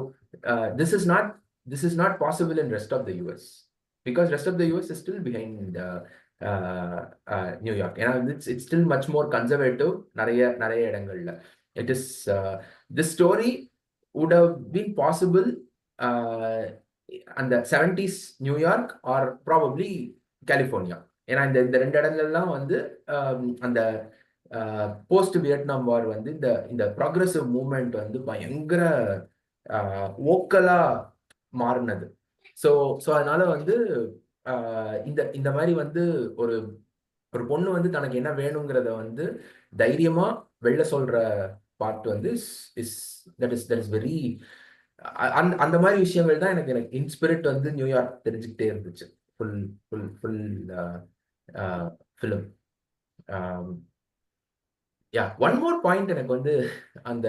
this is not possible in rest of the US, because rest of the US is still behind New York. ஏன்னா it's still much more conservative நிறைய இடங்கள்ல. It is this story would have been possible அந்த 70s New York R probably California. ஏன்னா இந்த ரெண்டு இடங்கள்லாம் வந்து அந்த போஸ்ட் வியட்நாம் வார் வந்து இந்த ப்ராக்ரெசிவ் மூவ்மெண்ட் வந்து பயங்கர ஓக்கலா மாறினது. ஸோ அதனால வந்து இந்த மாதிரி வந்து ஒரு பொண்ணு வந்து தனக்கு என்ன வேணுங்கிறத வந்து தைரியமா வெளில சொல்ற பார்ட் வந்து that is very அந்த மாதிரி விஷயங்கள் தான் எனக்கு இன்ஸ்பிரிட் வந்து நியூயார்க் தெரிஞ்சுக்கிட்டே இருந்துச்சு full film. One more point எனக்கு வந்து அந்த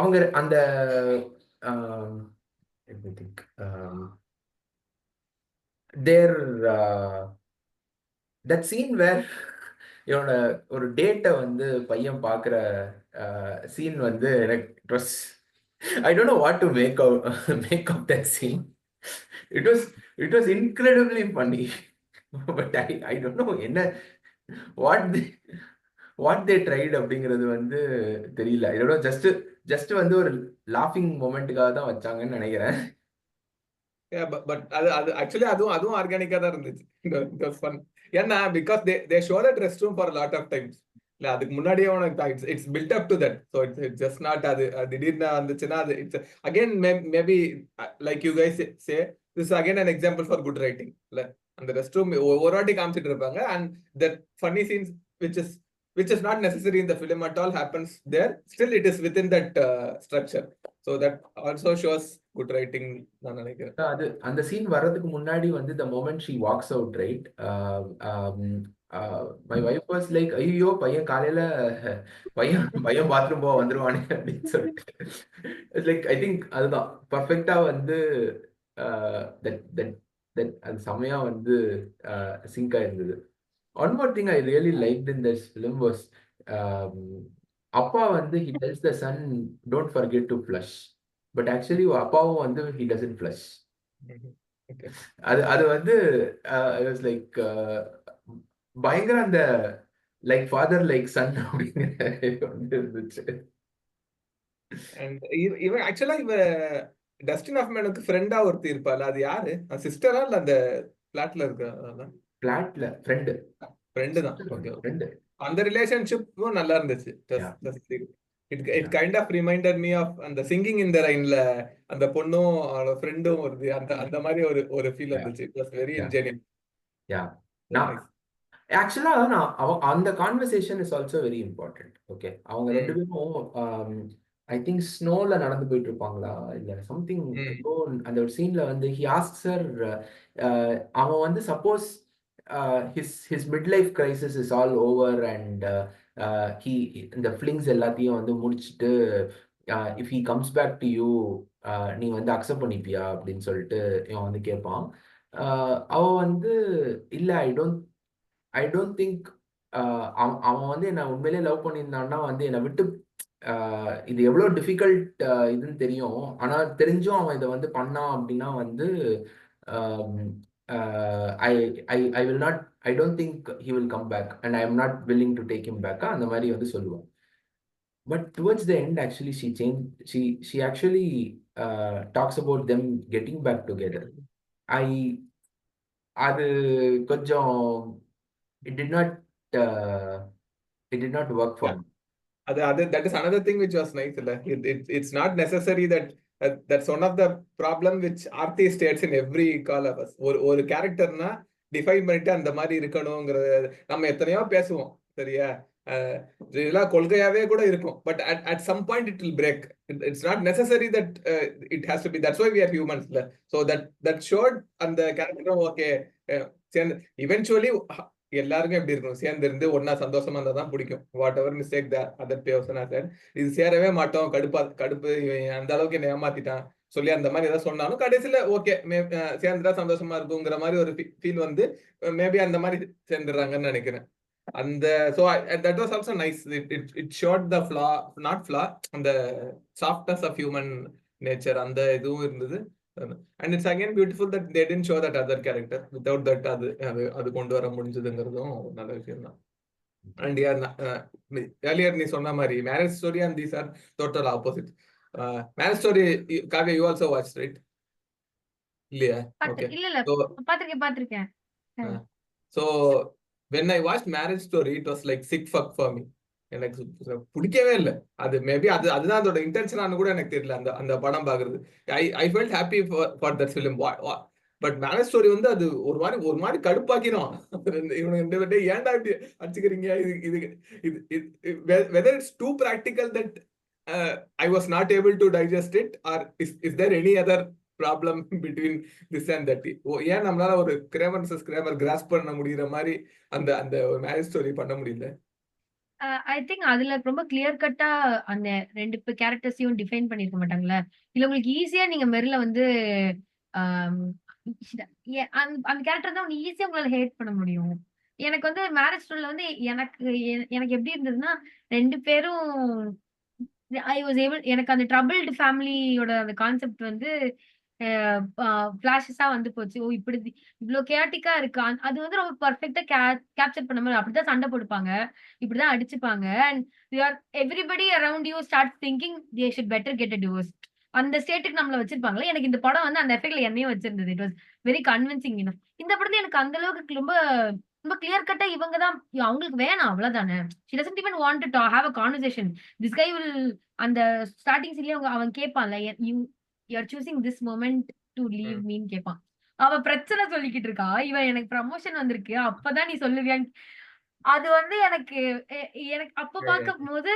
அவங்க அந்த தேர் தட் சீன் வேர் இவனோட ஒரு டேட்டை வந்து பையன் பார்க்குற சீன் வந்து எனக்கு I don't know what to make of that scene. It was incredibly funny, but I don't know what they tried அப்படிங்கிறது வந்து தெரியல. இதோட ஜஸ்ட் வந்து ஒரு லாஃபிங் மொமெண்ட்டுக்காக தான் வச்சாங்கன்னு நினைக்கிறேன். but அது actually அதுவும் ஆர்கானிக்கா தான் இருந்துச்சு. It was fun. ஏன்னா because they show that restroom for a lot of times. இல்ல அதுக்கு முன்னாடியே உனக்கு it's built up to that, so it's just not அது திடீர்னு வந்துச்சுன்னா அது it's again maybe like you guys say, this is again an example for good writing. இல்ல அந்த ரெஸ்ட் ரூம் ஒரு வாட்டி காமிச்சிட்டு இருப்பாங்க. And that funny scenes which is not necessary in the film at all happens there. Still it is within that structure. So that also shows good writing நான் நினைக்கிறேன். அது அந்த சீன் வர்றதுக்கு முன்னாடி வந்து the moment she walks out, right, my wife was like, ஐயோ பையன் காலையில பையன் பாத்ரூம் போக வந்துருவானே அப்படின்னு சொல்லிட்டு. இட்ஸ் லைக் ஐ திங்க் அதுதான் பர்ஃபெக்டா வந்து அது செமையா வந்து சிங்கா இருந்தது. One more thing I really liked in this film was, அப்பா வந்து he tells the son don't forget to flush, but actually அப்பாவும் வந்து he doesn't flush. Okay. அது வந்து it was like பயங்கர அந்த லைக் ஃபாதர் லைக் சன் அப்படிங்கிற வந்து இருந்துச்சு. And இவன் ஆக்சுவலா டஸ்டின் ஹாஃப்மேனுக்கு ஃப்ரெண்டா ஒருத்தி இருப்பாள், அது யாரு? சிஸ்டரா இல்ல அந்த பிளாட்ல இருக்க பிளாட்ல ஃப்ரெண்டு தான். Okay, friend. அந்த ரிலேஷன்ஷிப்பும் நல்லா இருந்துச்சு. It kind of reminded me of அந்த சிங்கிங் இன் த ரைன்ல அந்த பொண்ணும் அவளோட ஃப்ரெண்டும் வருது, அந்த மாதிரி ஒரு ஃபீல் வந்துச்சு. It was very ingenious. ஆக்சுவலா அந்த conversation is also very important. Okay, அவங்க ரெண்டு பேரும் ஐ திங்க் ஸ்னோல நடந்து போயிட்டு இருப்பாங்களா இல்ல சம்திங், அந்த ஒரு சீன்ல வந்து ஹி ஆஸ்க்ஸ் ஹர், அவன் வந்து suppose his midlife crisis is all over and இந்த ஃபிளிங்ஸ் எல்லாத்தையும் வந்து முடிச்சுட்டு if he comes back to you, நீ வந்து அக்செப்ட் பண்ணிப்பியா அப்படின்னு சொல்லிட்டு இவன் வந்து கேட்பான். அவ வந்து இல்ல ஐ டோன்ட் திங்க், அவன் வந்து என்னை உண்மையிலேயே லவ் பண்ணியிருந்தான்னா வந்து என்னை விட்டு, இது எவ்வளோ டிஃபிகல்ட் இதுன்னு தெரியும், ஆனால் தெரிஞ்சும் அவன் இதை வந்து பண்ணான் அப்படின்னா வந்து I will not, I don't think he will come back and I am not willing to take him back, அந்த மாதிரி வந்து சொல்லுவான். But towards the end actually she changed, she actually talks about them getting back together. அது கொஞ்சம் it did not work for me. That is another thing which was nice. It's not necessary that that's one of the problem which Aarti states in every call of us. ஒரு கேரக்டர்னா define பண்ணிட்டு அந்த மாதிரி இருக்கணுங்கிறது நம்ம எத்தனையோ பேசுவோம், சரியா? இதெல்லாம் கொள்கையாவே கூட இருக்கும். But at some point it will break. It's not necessary that it has to be. That's why we are humans. So that showed அந்த கேரக்டரும் ஓகே eventually எல்லாருக்கும் எப்படி இருக்கும், சேர்ந்து இருந்து ஒன்னா சந்தோஷமா இருந்தா தான் பிடிக்கும். What ever mistake other person has set, இது சேரவே மாட்டோம், கடுப்பு அந்த அளவுக்கு என்ன ஏமாத்திட்டான் சொல்லி அந்த மாதிரி ஏதாவது சொன்னாலும் கடைசியில ஓகே சேர்ந்துட்டா சந்தோஷமா இருக்குங்கிற மாதிரி ஒரு ஃபீல் வந்து மேபி அந்த மாதிரி சேர்ந்துடுறாங்கன்னு நினைக்கிறேன். அந்த so that was also nice. It showed the not flaw, அந்த softness of human nature, அந்த இதுவும் இருந்தது. And it's again beautiful that they didn't show that other character. Without that அது கொண்டு வர முடிஞ்சதுங்கிறதும் நல்ல விஷயம் தான். And earlier நீ சொன்ன மாதிரி marriage story and these are total opposite. Marriage story Kavya you also watched, right? இல்லையா? Okay. இல்ல பாத்திருக்கேன். So when I watched Marriage Story, it was like sick fuck for me. எனக்கு பிடிக்கவே இல்லை. அது மேபி அதுதான் அதோட இன்டென்ஷனானு கூட எனக்கு தெரியல அந்த படம் பாக்குறது. I felt happy for that film. But marriage story வந்து அது ஒரு மாதிரி கடுப்பாக்கிடும். இவங்க ரெண்டு பேர்ட்டே ஏன்டா இப்படி அடிச்சுக்கிறீங்க, whether it's too practical that I was not able to digest it, or is there any other problem between this and that? ஏன் நம்மளால ஒரு கிரேமர் கிராஸ் பண்ண முடியற மாதிரி அந்த மேரேஜ் ஸ்டோரி பண்ண முடியல? ஐ திங்க் அதுல ரொம்ப கிளியர் கட்டா அந்த ரெண்டு கேரக்டர்ஸையும் டிஃபைன் பண்ணிருக்க மாட்டாங்களா? இல்ல உங்களுக்கு ஈஸியா நீங்க மெரில வந்து அந்த கேரக்டர் தான் ஈஸியா உங்களால ஹேட் பண்ண முடியும். எனக்கு வந்து மேரேஜ் ஸ்டோரியில வந்து எனக்கு எப்படி இருந்ததுன்னா, ரெண்டு பேரும் ஐ வாஸ் ஏபிள், எனக்கு அந்த ட்ரபிள்டு ஃபேமிலியோட அந்த கான்செப்ட் வந்து ஃபிளாஷஸா வந்து போச்சு. ஓ இப்படி இவ்ளோ கேட்டிக்கா இருக்கு. அது வந்து ரொம்ப பெர்ஃபெக்ட்டா கேப்சர் பண்ண மாதிரி. அப்படிதான் சண்டை போடுப்பாங்க, இப்படிதான் அடிச்சுப்பாங்க. And everybody around you start thinking they should better get a divorce. அந்த ஸ்டேட்டுக்கு நம்மள வச்சிருப்பாங்களே. எனக்கு இந்த படம் வந்து அந்த எஃபெக்ட்ல என்னையும் வச்சிருந்தது. It was very convincing enough. இந்த படத்துல எனக்கு அந்த அளவுக்கு ரொம்ப ரொம்ப கிளியர் கட்டா இவங்க தான் அவங்களுக்கு வேணாம், அவ்வளவுதானே. she doesn't even want to have a conversation. this guy will அந்த ஸ்டார்டிங் சீன்லயே அவன் கேட்பான்ல, you are choosing this moment to leave me ன்னு கேட்பான். அவ பிரச்சனை சொல்லிக்கிட்டு இருக்கா, இவன் எனக்கு ப்ரமோஷன் வந்திருக்கு அப்பதான் நீ சொல்லுவியான்னு. அது வந்து எனக்கு எனக்கு அப்ப பார்க்கும்போது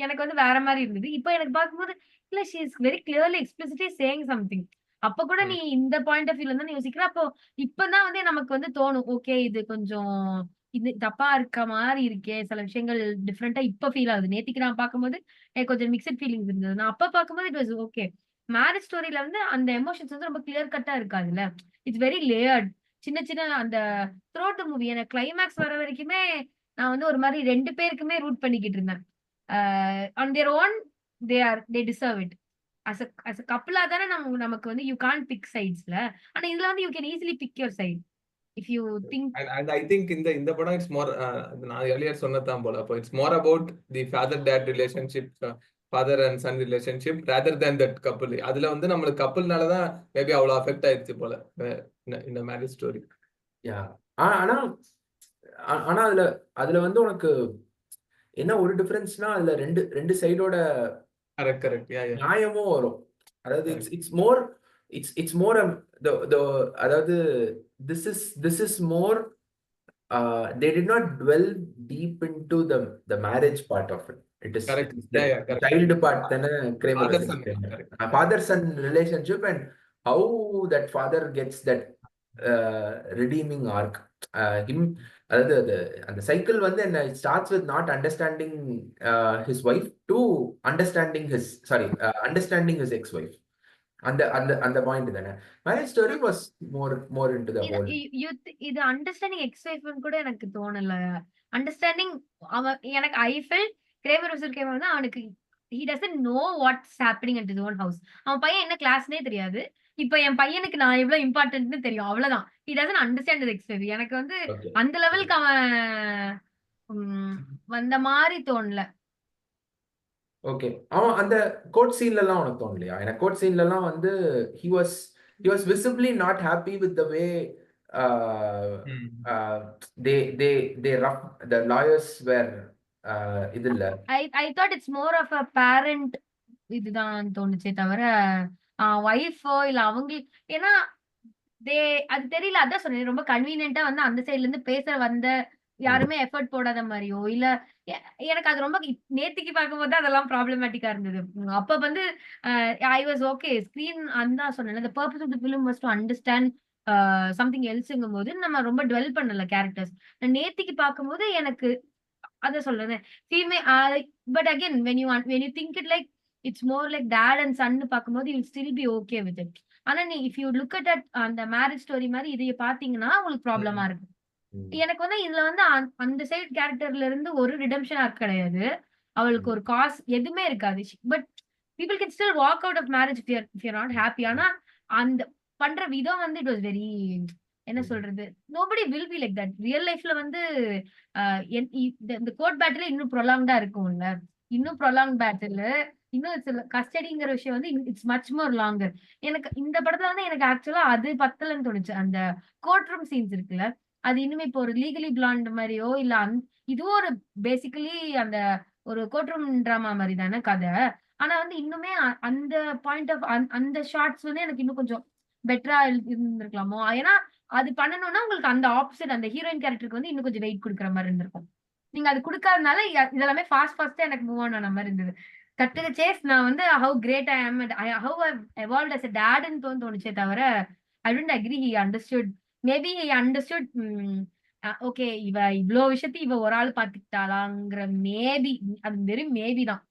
எனக்கு வந்து வேற மாரி இருந்தது. இப்ப எனக்கு பார்க்கும்போது இல்ல she is very clearly explicitly saying something. அப்ப கூட நீ இந்த பாயிண்ட் ஆஃப் வியூல தான் யோசிக்கிற. அப்போ இப்பதான் வந்து நமக்கு வந்து தோணும். ஓகே இது கொஞ்சம் இது தப்பா இருக்க மாரி இருக்கே. சில விஷயங்கள் டிஃபரெண்ட்டா இப்ப ஃபீல் ஆகுது. நேத்திக்கு நான் பார்க்கும்போது எனக்கு கொஞ்சம் மிக்ஸ்ட் ஃபீலிங்ஸ் இருந்தது. நான் அப்ப பார்க்கும்போது இட் வாஸ் ஓகே. மேரேஜ் ஸ்டோரியில வந்து அந்த எமோஷன்ஸ் வந்து ரொம்ப கிளியர் கட்டா இருக்காதுல்ல. It's very layered. சின்ன சின்ன அந்த த்ரூ அவுட் த மூவி எனக்கு கிளைமாக்ஸ் வர வரைக்குமே நான் வந்து ஒரு மாரி 2 பேருக்குமே ரூட் பண்ணிக்கிட்டு இருந்தேன். On their own they deserve it. As a கப்பிளா தானே நமக்கு வந்து யூ கான்ட் பிக் சைட்ஸ்ல. ஆனா இதுல வந்து you can easily pick your side. If you think And I think இந்த படம் இட்ஸ் மோர், நான் எர்லியர் சொன்னதான் போல, அப்போ it's more about the father dad relationship, father and son relationship rather than that couple. அதுல வந்து நம்மளுக்கு கப்புள்னால தான் மேபி அவ்வளோ அஃபெக்ட் ஆயிடுச்சு போல இந்த மேரேஜ் ஸ்டோரி. யா ஆனா ஆனா அதுல அதுல வந்து உனக்கு என்ன ஒரு டிஃபரன்ஸ்னா அதுல ரெண்டு ரெண்டு சைடோட கரெக்ட் கரெக்ட் யா யா நியாயமும் வரும். அதாவது கரெக்ட். இட்ஸ் மோர் அதாவது this is more they did not dwell deep into the marriage part of it. It correct is yeah the yeah correct. child part then Kramer was father son explaining. Correct. Father son relationship and how that father gets that redeeming arc. Him அதாவது அந்த cycle வந்து என்ன starts with not understanding his wife to understanding his X wife. அந்த அந்த அந்த point தானே. Marriage story was more into the இது whole. இது அண்டர்ஸ்டாண்டிங் எக்ஸ் ஒய்ஃப்னு கூட எனக்கு தோணல. அண்டர்ஸ்டாண்டிங் அவன் எனக்கு I felt Cramer versus Cramer வந்து அவனுக்கு he doesn't know what's happening at his own house. அவன் பையன் என்ன கிளாஸ்னே தெரியாது. இப்ப என் பையனுக்கு நான் எவ்வளவு இம்பார்ட்டன்ட்னு தெரியும். அவ்வளவுதான். he doesn't understand his ex wife. எனக்கு வந்து ஓகே அந்த லெவலுக்கு அவன் வந்த மாதிரி தோணல. ஓகே. அவன் அந்த கோர்ட் சீன்ல எல்லாம் உனக்கு தோணலையா? எனக்கு கோர்ட் சீன்ல எல்லாம் வந்து he was visibly not happy with the way uh, uh, they rough the lawyers were இது இல்ல. I thought it's more of a parent இதுதான் தோணுச்சே தவிர ஒய்ஃபோ இல்ல அவங்க ஏன்னா தே அது தெரியல. அதான் சொன்னேன் ரொம்ப கன்வீனியன்ட்டா வந்து அந்த சைடுல இருந்து பேச வந்த யாருமே எஃபர்ட் போடாத மாரியோ இல்ல எனக்கு அது ரொம்ப நேத்திக்கு பார்க்கும்போது அதெல்லாம் ப்ராப்ளமேட்டிக்கா இருந்தது. அப்ப வந்து ஐ வாஸ் ஓகே ஸ்கிரீன் அந்த சொன்னேன் the purpose of the film was to understand something எல்ஸ்ங்கும் போது நம்ம ரொம்ப டுவெல் பண்ணல கேரக்டர்ஸ். நேத்திக்கு பார்க்கும்போது எனக்கு அதான் சொல்றேன் ஃபீமே but again when you think it like it's more like dad and son ன்னு பார்க்கும்போது you'll still be okay with it. ஆனா நீ இஃப் யூ லுக் அட் அந்த மேரேஜ் ஸ்டோரி மாதிரி இதைய பாத்தீங்கன்னா உங்களுக்கு ப்ராப்ளமா இருக்கு. எனக்கு வந்து இதுல வந்து அந்த சைடு கேரக்டர்ல இருந்து ஒரு ரிடம்ஷன் ஆர்க் கிடையாது. அவளுக்கு ஒரு காஸ் எதுவுமே இருக்காது. But people can still walk out of marriage if you not happy. ஆனா அந்த பண்ற விதம் வந்து இட் வாஸ் வெரி என்ன சொல்றது nobody will be like that. Real லைஃப்ல வந்து இந்த கோர்ட் பேட்டில் இன்னும் ப்ரொலாங்டா இருக்கும்ல. இன்னும் ப்ரொலாங் பேட்டில் இன்னும் கஸ்டடிங்கிற விஷயம் வந்து இட்ஸ் மச் மோர் லாங்கர். எனக்கு இந்த படத்துல வந்து எனக்கு ஆக்சுவலா அது பத்தலன்னு தோணுச்சு. அந்த கோர்ட் ரூம் சீன்ஸ் இருக்குல்ல அது இன்னுமே இப்போ ஒரு லீகலி பிளாண்ட் மாதிரியோ இல்ல இதுவும் ஒரு பேசிக்கலி அந்த ஒரு கோர்ட் ரூம் டிராமா மாதிரி தானே கதை. ஆனா வந்து இன்னுமே அந்த பாயிண்ட் ஆஃப் அந்த ஷார்ட்ஸ் வந்து எனக்கு இன்னும் கொஞ்சம் பெட்டரா இருந்திருக்கலாமோ. ஏன்னா அது பண்ணணும்னா உங்களுக்கு அந்த ஆப்போசிட் அந்த ஹீரோயின் கேரக்டருக்கு வந்து இன்னும் கொஞ்சம் வெயிட் கொடுக்குற மாதிரி இருந்திருக்கும். நீங்க அது கொடுக்காதனால இதெல்லாமே ஃபாஸ்டா எனக்கு மூவ் ஆன் ஆன மாதிரி இருந்தது. கட்டுக சேஸ் நான் வந்து how great I am how I evolved as a டாட்னு தோணுச்சே தவிர I don't agree he understood. Maybe he understood okay இவ இவ்ளோ விஷயத்தையும் இவ ஒரு ஆள் பாத்துக்கிட்டாளாங்கிற மேபி அது வெறும் மேபி தான்.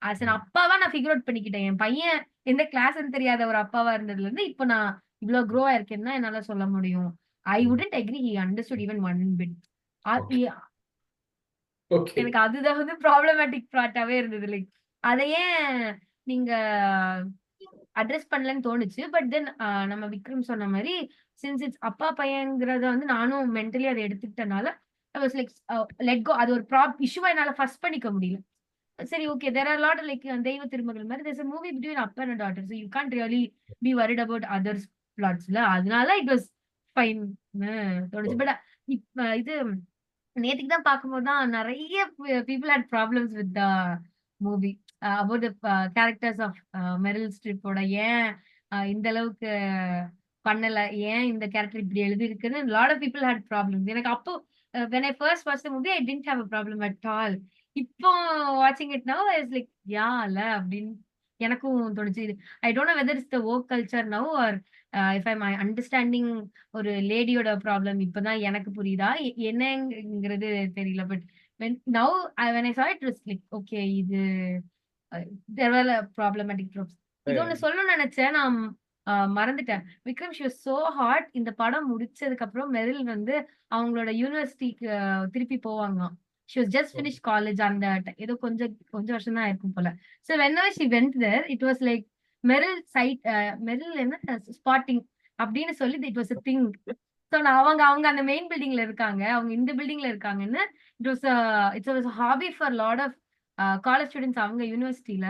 ஆஸ் அன் அப்பாவா நான் ஃபிகர் அவுட் பண்ணிக்கிட்டேன். என் பையன் எந்த கிளாஸ்ன்னு தெரியாத ஒரு அப்பாவா இருந்ததுல இருந்து இப்ப நான் இவ்வளவு க்ரோ ஆயிருக்கேன்னா என்னால சொல்ல முடியும். I wouldn't agree he understood even one bit. Okay எனக்கு அதுதான் வந்து ப்ராப்ளமேட்டிக் பார்ட்டாவே இருந்தது. லைக் அதை ஏன் நீங்க அட்ரஸ் பண்ணலன்னு தோணுச்சு. பட் தென் நம்ம விக்ரம் சொன்ன மாதிரி சின்ஸ் இட்ஸ் அப்பா பையங்கிறத வந்து நானும் மென்டலி அதை எடுத்துக்கிட்டனால I was like let go. அது ஒரு இஷ்யூவா என்னால ஃபர்ஸ்ட் பண்ணிக்க முடியல. சரி okay there are lot like Deiva Thirumagal மாதிரி there's a movie between அப்பா and daughter so you can't really be worried about others plotsல. அதனால it was fine தோணுச்சு. பட் இது நேத்துக்கு தான் பார்க்கும்போது தான் நிறைய people had problems with the movie about the characters of Meryl ஸ்ட்ரிப்போட ஏன் இந்த அளவுக்கு பண்ணல, ஏன் இந்த கேரக்டர் இப்படி எழுதியிருக்குன்னு lot of people had problems. எனக்கு அப்போ when I first watched the movie I didn't have a problem at all. இப்போ வாட்சிங் இட் நவ் இஸ் லைக் யால அப்படின்னு எனக்கும் தோணுச்சு. I don't know whether it's the woke culture now or if I understanding ஒரு லேடியோட ப்ராப்ளம் இப்பதான் எனக்கு புரியுதா என்னங்கிறது தெரியல. But when I saw it was like okay, இது there were problematic tropes. இது ஒண்ணு சொல்லணும்னு நினைச்சேன், நான் மறந்துட்டேன். Vikram she was so hot. இந்த படம் முடிச்சதுக்கு அப்புறம் மெரில் வந்து அவங்களோட யூனிவர்சிட்டிக்கு திருப்பி போவாங்களாம். she was just finished college அந்த ஏதோ கொஞ்சம் வருஷம் தான் இருக்கும் போல. so whenever she went there it was like Meryl side Meryl என்ன ஸ்பாட்டிங் அப்படின்னு சொல்லி it was a thing. so அவங்க அந்த மெயின் பில்டிங்ல இருக்காங்க, அவங்க இந்த பில்டிங்ல இருக்காங்கன்னு it was a hobby for a lot of college students அவங்க யூனிவர்சிட்டியில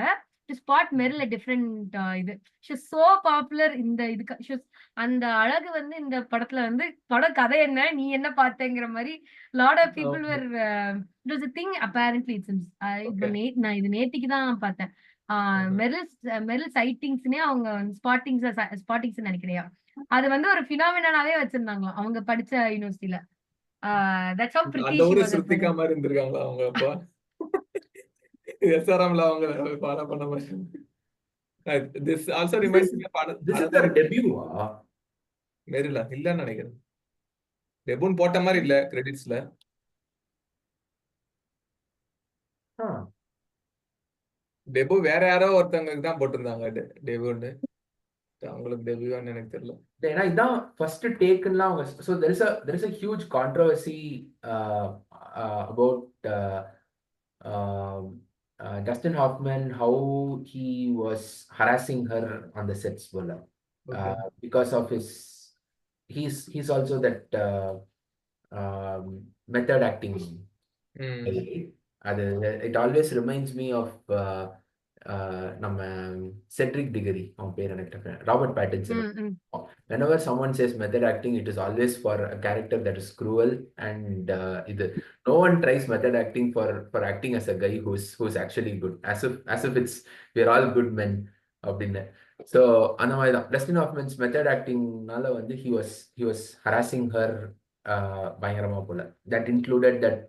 டு ஸ்பாட் மெரில் டிஃப்ரெண்ட் இது. she was so popular இந்த இதுக்கு. she was அந்த அழகு வந்து இந்த படத்துல வந்து படம் கதை என்ன நீ என்ன பார்த்தேங்கிற மாதிரி lot of people where it was a thing apparently it seems. நான் இது நேத்திக்கு தான் பார்த்தேன். மெரில் சைட்டிங்ஸ்னே அவங்க ஸ்பாட்டிங்ஸ் நினைக்கிறியா, அது வந்து ஒரு பினாமினாவே வச்சிருந்தாங்களாம் அவங்க படிச்ச யூனிவர்சிட்டியில. தட்ஸ் ஹவ் பிரிட்டி அந்த she ஒரு was at the Shruthika time. மாதிரி இருந்திருக்காங்களா அவங்க அப்பா? எஸ்ஆர்எம்ல அவங்க ஃபாலோ பண்ண மாதிரி. This also reminds me of This is another their debut. மெரிலா இல்லன்னு நினைக்கிறேன். டெபுன் போட்ட மாதிரி இல்ல கிரெடிட்ஸ்ல. Huh. டெபு வேற யாரோ ஒருத்தவங்களுக்கு தான் போட்டிருந்தாங்க டெபுன்னு. அவங்களுக்கு டெபியூன்னு எனக்கு தெரியல. ஏன்னா இதான் ஃபர்ஸ்ட் டேக்குலாம் அவங்க. So there is a huge controversy about Dustin Hoffman, how he was harassing her on the sets போல. Okay. Because of he's also that method acting. It always reminds me of நம்ம Cedric டிகரி, அவன் பேர் எனக்கு Robert Pattinson. whenever someone says method acting it is always for a character that is cruel and இது no one tries method acting for acting as a guy who's actually good, as if it's we're all good men அப்படின்னு. so அந்த மாதிரி தான் Dustin ஹாஃப்மன்ஸ் method ஆக்டிங்னால வந்து he was harassing her பயங்கரமா போல. that included that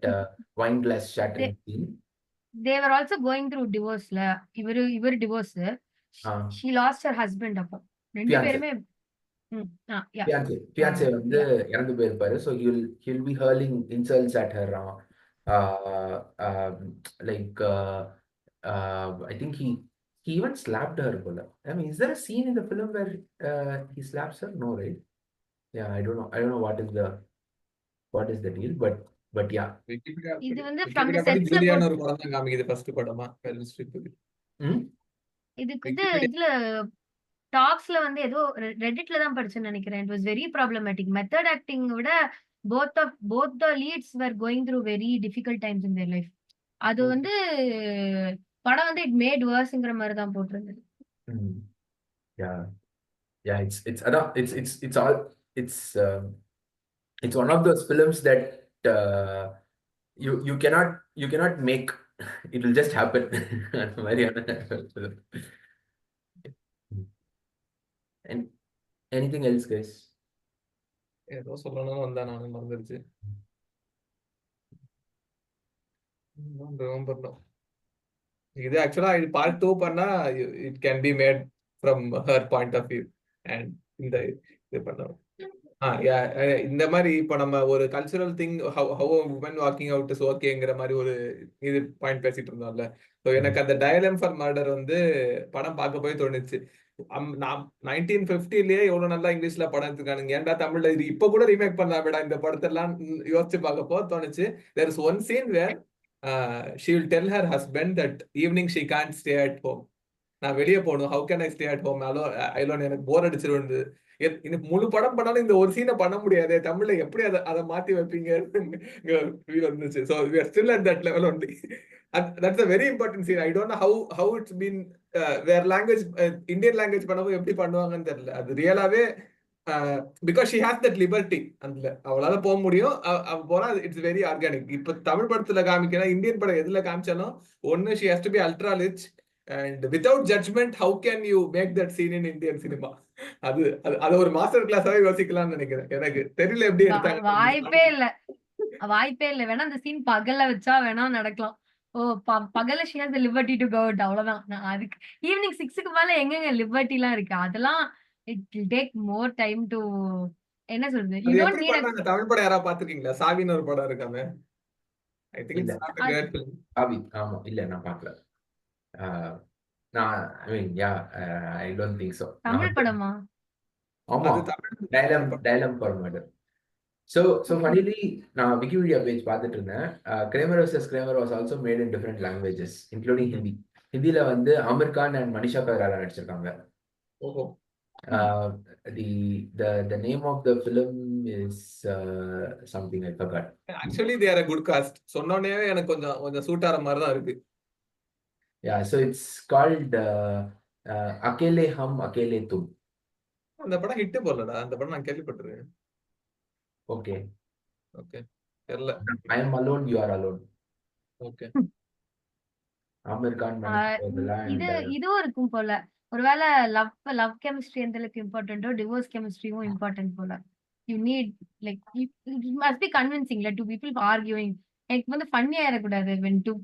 wine glass shattering scene. they were also going through divorce la. இவரு divorce. she lost her husband அப்போ ரெண்டு பேருமே fiance வந்து இறந்து போயிருப்பாரு. so he'll be hurling insults at her. Like I think he even slapped her போல. I mean, is there a scene in the film where he slaps her? No, right? Yeah, I don't know what is the deal, but yeah. இது வந்து from the sets ஜூலியான ஒரு படம் தான் காமிக்குது first படமா Merrill ஸ்ட்ரீப். இதுக்கு வந்து இதுல டாக்ஸ்ல வந்து ஏதோ ரெடிட்ல தான் படிச்சேன்னு நினைக்கிறேன். it was very problematic. Method acting விட both the leads were going through very difficult times in their life. அது வந்து படம் வந்து it made worseங்கிற மாதிரி தான் போட்டிருந்தது. yeah it's one of those films that you cannot make. It will just happen. அந்த மாதிரியான anything else guys? ஏதோ சொல்லணும்னு வந்தா நானும் மறந்துருச்சு. இது ஆக்சுவலா இது பார்ட் 2 பண்ணா it can be made from her point of view and இந்த இது பண்ணோம். இந்த மாதிரி இப்போ நம்ம ஒரு cultural thing how women walking out is ஓகேங்கிற மாதிரி ஒரு இது பாயிண்ட் பேசிட்டு இருந்தோம்ல. ஸோ எனக்கு அந்த டயலம் ஃபார் மர்டர் வந்து படம் பார்க்க போய் தோணுச்சு. நான் 1950லயே எவ்வளவு நல்லா இங்கிலீஷ்ல படம் எடுத்துக்கானுங்க, ஏன்டா தமிழ்ல இது இப்ப கூட ரீமேக் பண்ணாமடா இந்த படத்தெல்லாம் யோசிச்சு பார்க்கப்போ தோணுச்சு. there is one scene where she will tell her husband that evening she can't stay at home. நான் வெளியே போகணும், how can I stay at home alone, எனக்கு போர் அடிச்சிருவது. இந்த முழு படம் பண்ணாலும் இந்த ஒரு சீனை பண்ண முடியாது, தமிழ்ல எப்படி அதை மாத்தி வைப்பீங்க வந்துச்சு. so we are still at that level only. That's a very important scene. I don't know how it's been வேற லாங்குவேஜ் இந்தியன் லாங்குவேஜ் பண்ணவும் எப்படி பண்ணுவாங்கன்னு தெரியல. அது ரியலாவே because she has that liberty, அதுல அவளால போக முடியும், போனா இட்ஸ் வெரி ஆர்கானிக். இப்ப தமிழ் படத்துல காமிக்கணும், இந்தியன் படம் எதுல காமிச்சாலும் ஒன்னு she has to be ultra rich and without judgment how can you make that scene in Indian cinema? அது அது ஒரு மாஸ்டர் கிளாஸாவே யோசிக்கலாம்னு நினைக்கிறேன். எனக்கு தெரியல எப்படி எடுத்தாங்க. வாய்ப்பே இல்ல, வாய்ப்பே இல்ல. வேணா அந்த சீன் பகல்ல வச்சா வேணா நடக்கலாம். ஓ பகல்ல she has the liberty to go out அவ்வளவுதான். நான் அதுக்கு ஈவினிங் 6க்கு மேல எங்கங்க லிபர்ட்டிலாம் இருக்கு. அதெல்லாம் it will take more time to என்ன சொல்றது? யூ அது டோன்ட் எப்படி நீட் பண்றாங்க? தமிழ் படம் யாராவது பாத்துருக்கீங்களா? சாவின்னு ஒரு படம் இருக்காமே. ஐ திங்க் இல்ல it's not a a great film. ஆமா இல்ல நான் பார்க்கல. நான் I mean yeah I don't think so. நான் தமிழ் வந்து படமா? ஆமா அது Tamil dial M for murder. So okay. Funnily நான் விக்கிபீடியா பேஜ் பார்த்துட்டு இருந்தேன். Kramer versus Kramer was also made in different languages including Hindi. ஹிந்தியில வந்து அமீர் கான் அண்ட் மனிஷா கொய்ராலா நடிச்சிருக்காங்க. ஓஹோ. The name of the film is something I forgot. Actually they are a good cast. சொன்னோனே எனக்கு கொஞ்சம் கொஞ்சம் சூட் ஆற மாதிரி தான் இருக்கு. Yeah, so it's called Akele Hum Akele Tum. அந்த படம் ஹிட் போடலடா. அந்த படம் நான் கேள்விப்பட்டிருக்கேன். Okay. ஓகே. தெரியல. I am alone, you are alone. Okay. Amir Khan, ஆ, Manish Koirala and இது இதுவும் இருக்கும் போல. ஒருவேள லவ் லவ் கெமிஸ்ட்ரி எந்த அளவுக்கு இம்பார்ட்டன்ட்டோ, டிவோர்ஸ் கெமிஸ்ட்ரியும் இம்பார்ட்டன்ட் போல. You need like it must be convincing like 2 people arguing. எனக்கு வந்து ஃபன்னி ஆயிடக்கூடாது when two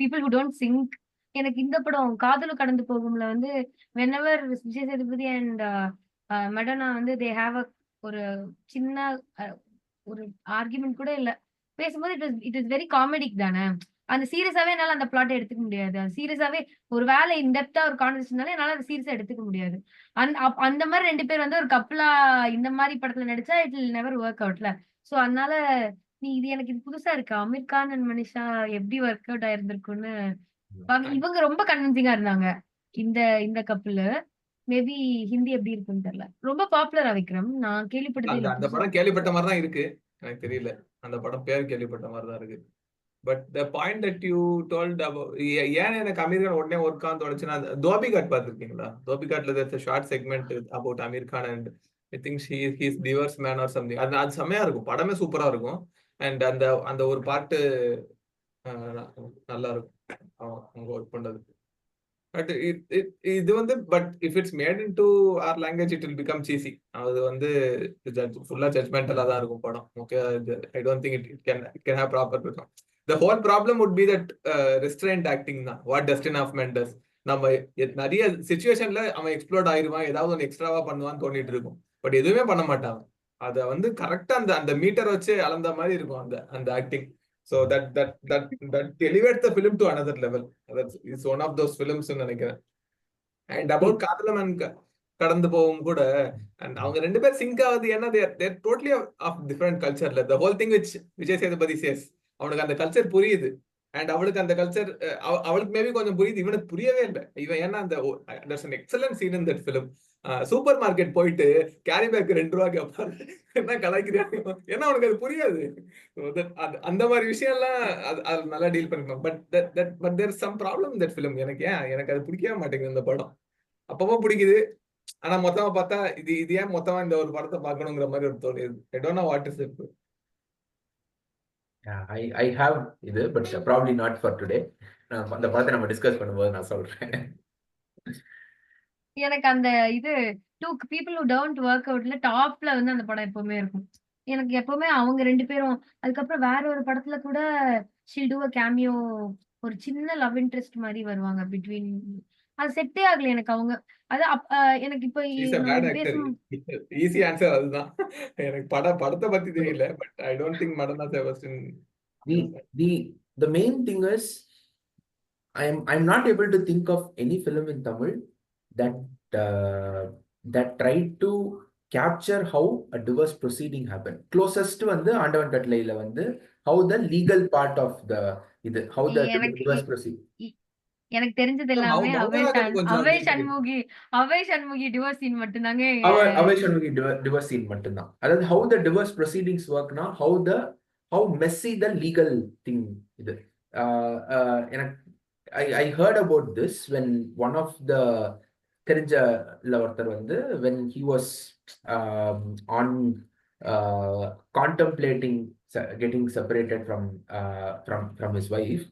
people who don't sync. எனக்கு இந்த படம் காதலும் கடந்து போகும்ல வந்து whenever Vijay Sethupathi and Madonna வந்து தே ஹேவ் ஒரு சின்ன ஒரு ஆர்குமெண்ட் கூட இல்ல. பேசும்போது இட் இஸ் வெரி காமெடிக் தானே. அந்த சீரியஸாவே என்னால அந்த பிளாட் எடுத்துக்க முடியாது. அது சீரியஸாவே ஒரு வேலை இன்டெப்தா ஒரு கான்வர்சேஷனால என்னால அதை சீரியஸா எடுத்துக்க முடியாது. அந்த மாதிரி 2 பேர் வந்து ஒரு கப்பலா இந்த மாதிரி படத்துல நடிச்சா இட் வில் நெவர் ஒர்க் அவுட்ல. சோ அதனால எனக்கு இது புதுசா இருக்கு. அமீர் கான் அண்ட் மனிஷா எப்படி ஒர்க் அவுட் ஆயிருந்திருக்கும்னு இவங்க ரொம்ப கன்வின்சிங்கா இருந்தாங்க. இந்த இந்த கப்பல் மேபி ஹிந்தி எப்படி இருக்குன்னு தெரியல. ரொம்ப பாப்புலரா விக்ரம். நான் கேள்விப்பட்டதே அந்த இல்ல. அந்த புதுசா படம் கேள்விப்பட்ட மாதிரி தான் இருக்கு. எனக்கு தெரியல. அந்த படம் பேர் கேள்விப்பட்ட மாதிரி தான் இருக்கு. But the point that you told ஏன் எனக்கு அமீர் கான் உடனே ஒர்க் ஆன் தோணுச்சுன்னா, தோபி காட் பார்த்துருக்கீங்களா? தோபி காட்ல there's a short segment about Aamir Khan and I think he's divorce man or something. அது செம்மையா இருக்கும். படமே சூப்பரா இருக்கும். அண்ட் அந்த அந்த ஒரு பாட்டு நல்லா இருக்கும் அவங்க ஒர்க் பண்றது. பட் இது வந்து but if it's made in to our language it will become cheesy. அது வந்து ஃபுல்லா ஜட்மெண்டலா தான் இருக்கும் படம். Okay. I don't think it can have proper become. The whole problem would be that restraint acting தான். What Dustin Hoffman does. நம்ம நிறைய சுச்சுவேஷன்ல அவன் எக்ஸ்ப்ளோர்ட் ஆயிருவான், ஏதாவது ஒன்று எக்ஸ்ட்ராவா பண்ணுவான்னு தோண்டிட்டு இருக்கும். பட் எதுவுமே பண்ண மாட்டான். அதை வந்து கரெக்டா அந்த அந்த மீட்டர் வச்சு அளந்த மாதிரி இருக்கும் அந்த அந்த acting. So that elevates the film to another level. It's one of those films ன்னு நினைக்கிறேன். அண்ட் அபவுட் காதலம் அண்ட் கடந்து போகும் கூட அண்ட் அவங்க 2 பேர் சிங்க் ஆகுது. ஏன்னா தேர் டோட்டலி ஆஃப் டிஃபரெண்ட் கல்ச்சர்ல. The whole thing which Vijay Sethupathi says அவனுக்கு அந்த கல்ச்சர் புரியுது. அண்ட் அவளுக்கு அந்த கல்ச்சர் அவளுக்கு மேபி கொஞ்சம் புரியுது. இவனுக்கு புரியவே இல்லை. இவன் ஏன்னா அந்த there's an excellent scene in that film. Super market போயிட்டு கேரி பேக் 2 ரூபா கேட்பாரு. என்ன கலாய்க்கிறாங்க. ஏன்னா அவனுக்கு அது புரியாது. அந்த மாதிரி விஷயம்லாம் அது நல்லா டீல் பண்ணிக்கலாம். But there some problem in that film. எனக்கு அது பிடிக்கவே மாட்டேங்குது இந்த படம். அப்பப்போ பிடிக்குது. ஆனா மொத்தமா பார்த்தா இது ஏன் மொத்தமா இந்த ஒரு படத்தை பார்க்கணுங்கிற மாதிரி ஒரு தோணுது. ஐ don't know what is it. Yeah, I have இது but probably not for today. அந்த படத்தை நம்ம டிஸ்கஸ் பண்ணும்போது நான் சொல்றேன். எனக்கு அந்த இது 2 people who don't work outல டாப்ல வந்து அந்த படம் எப்பவுமே இருக்கும். எனக்கு எப்பவுமே அவங்க 2 பேரும் அதுக்கப்புறம் வேற ஒரு படத்துல கூட ஷீல் டூ அ கேமியோ ஒரு சின்ன லவ் இன்ட்ரெஸ்ட் மாதிரி வருவாங்க பிட்வீன். அது செட்டே ஆகல எனக்கு அவங்க. அது எனக்கு இப்ப இஸ் a நம்ம bad இது actor. பேசும் ஈஸி ஆன்சர் அதுதான். எனக்கு படத்தை பத்தி தெரியல. But I don't think Madonna Sebastian. The main thing is I'm not able to think of any film in Tamil that that tried to capture how a divorce proceeding happened. Closest வந்து ஆண்டவன் கட்டளையில வந்து how the legal part of the இது how the எனக்கு divorce proceed. எனக்கு தெரிஞ்சது எல்லாமே மௌனராகம் கொஞ்சம் அவை அப்படி சண்முகி அவை சண்முகி டிவோர்ஸ் சீன் மட்டும்தாங்க. அவை சண்முகி divorce scene மட்டும்தான். அதாவது how the divorce proceedings workனா how messy the legal thing இது. எனக்கு I heard about this when one of the தெரிஞ்ச ஒருத்தர் வந்து when he was on contemplating getting separated from his wife,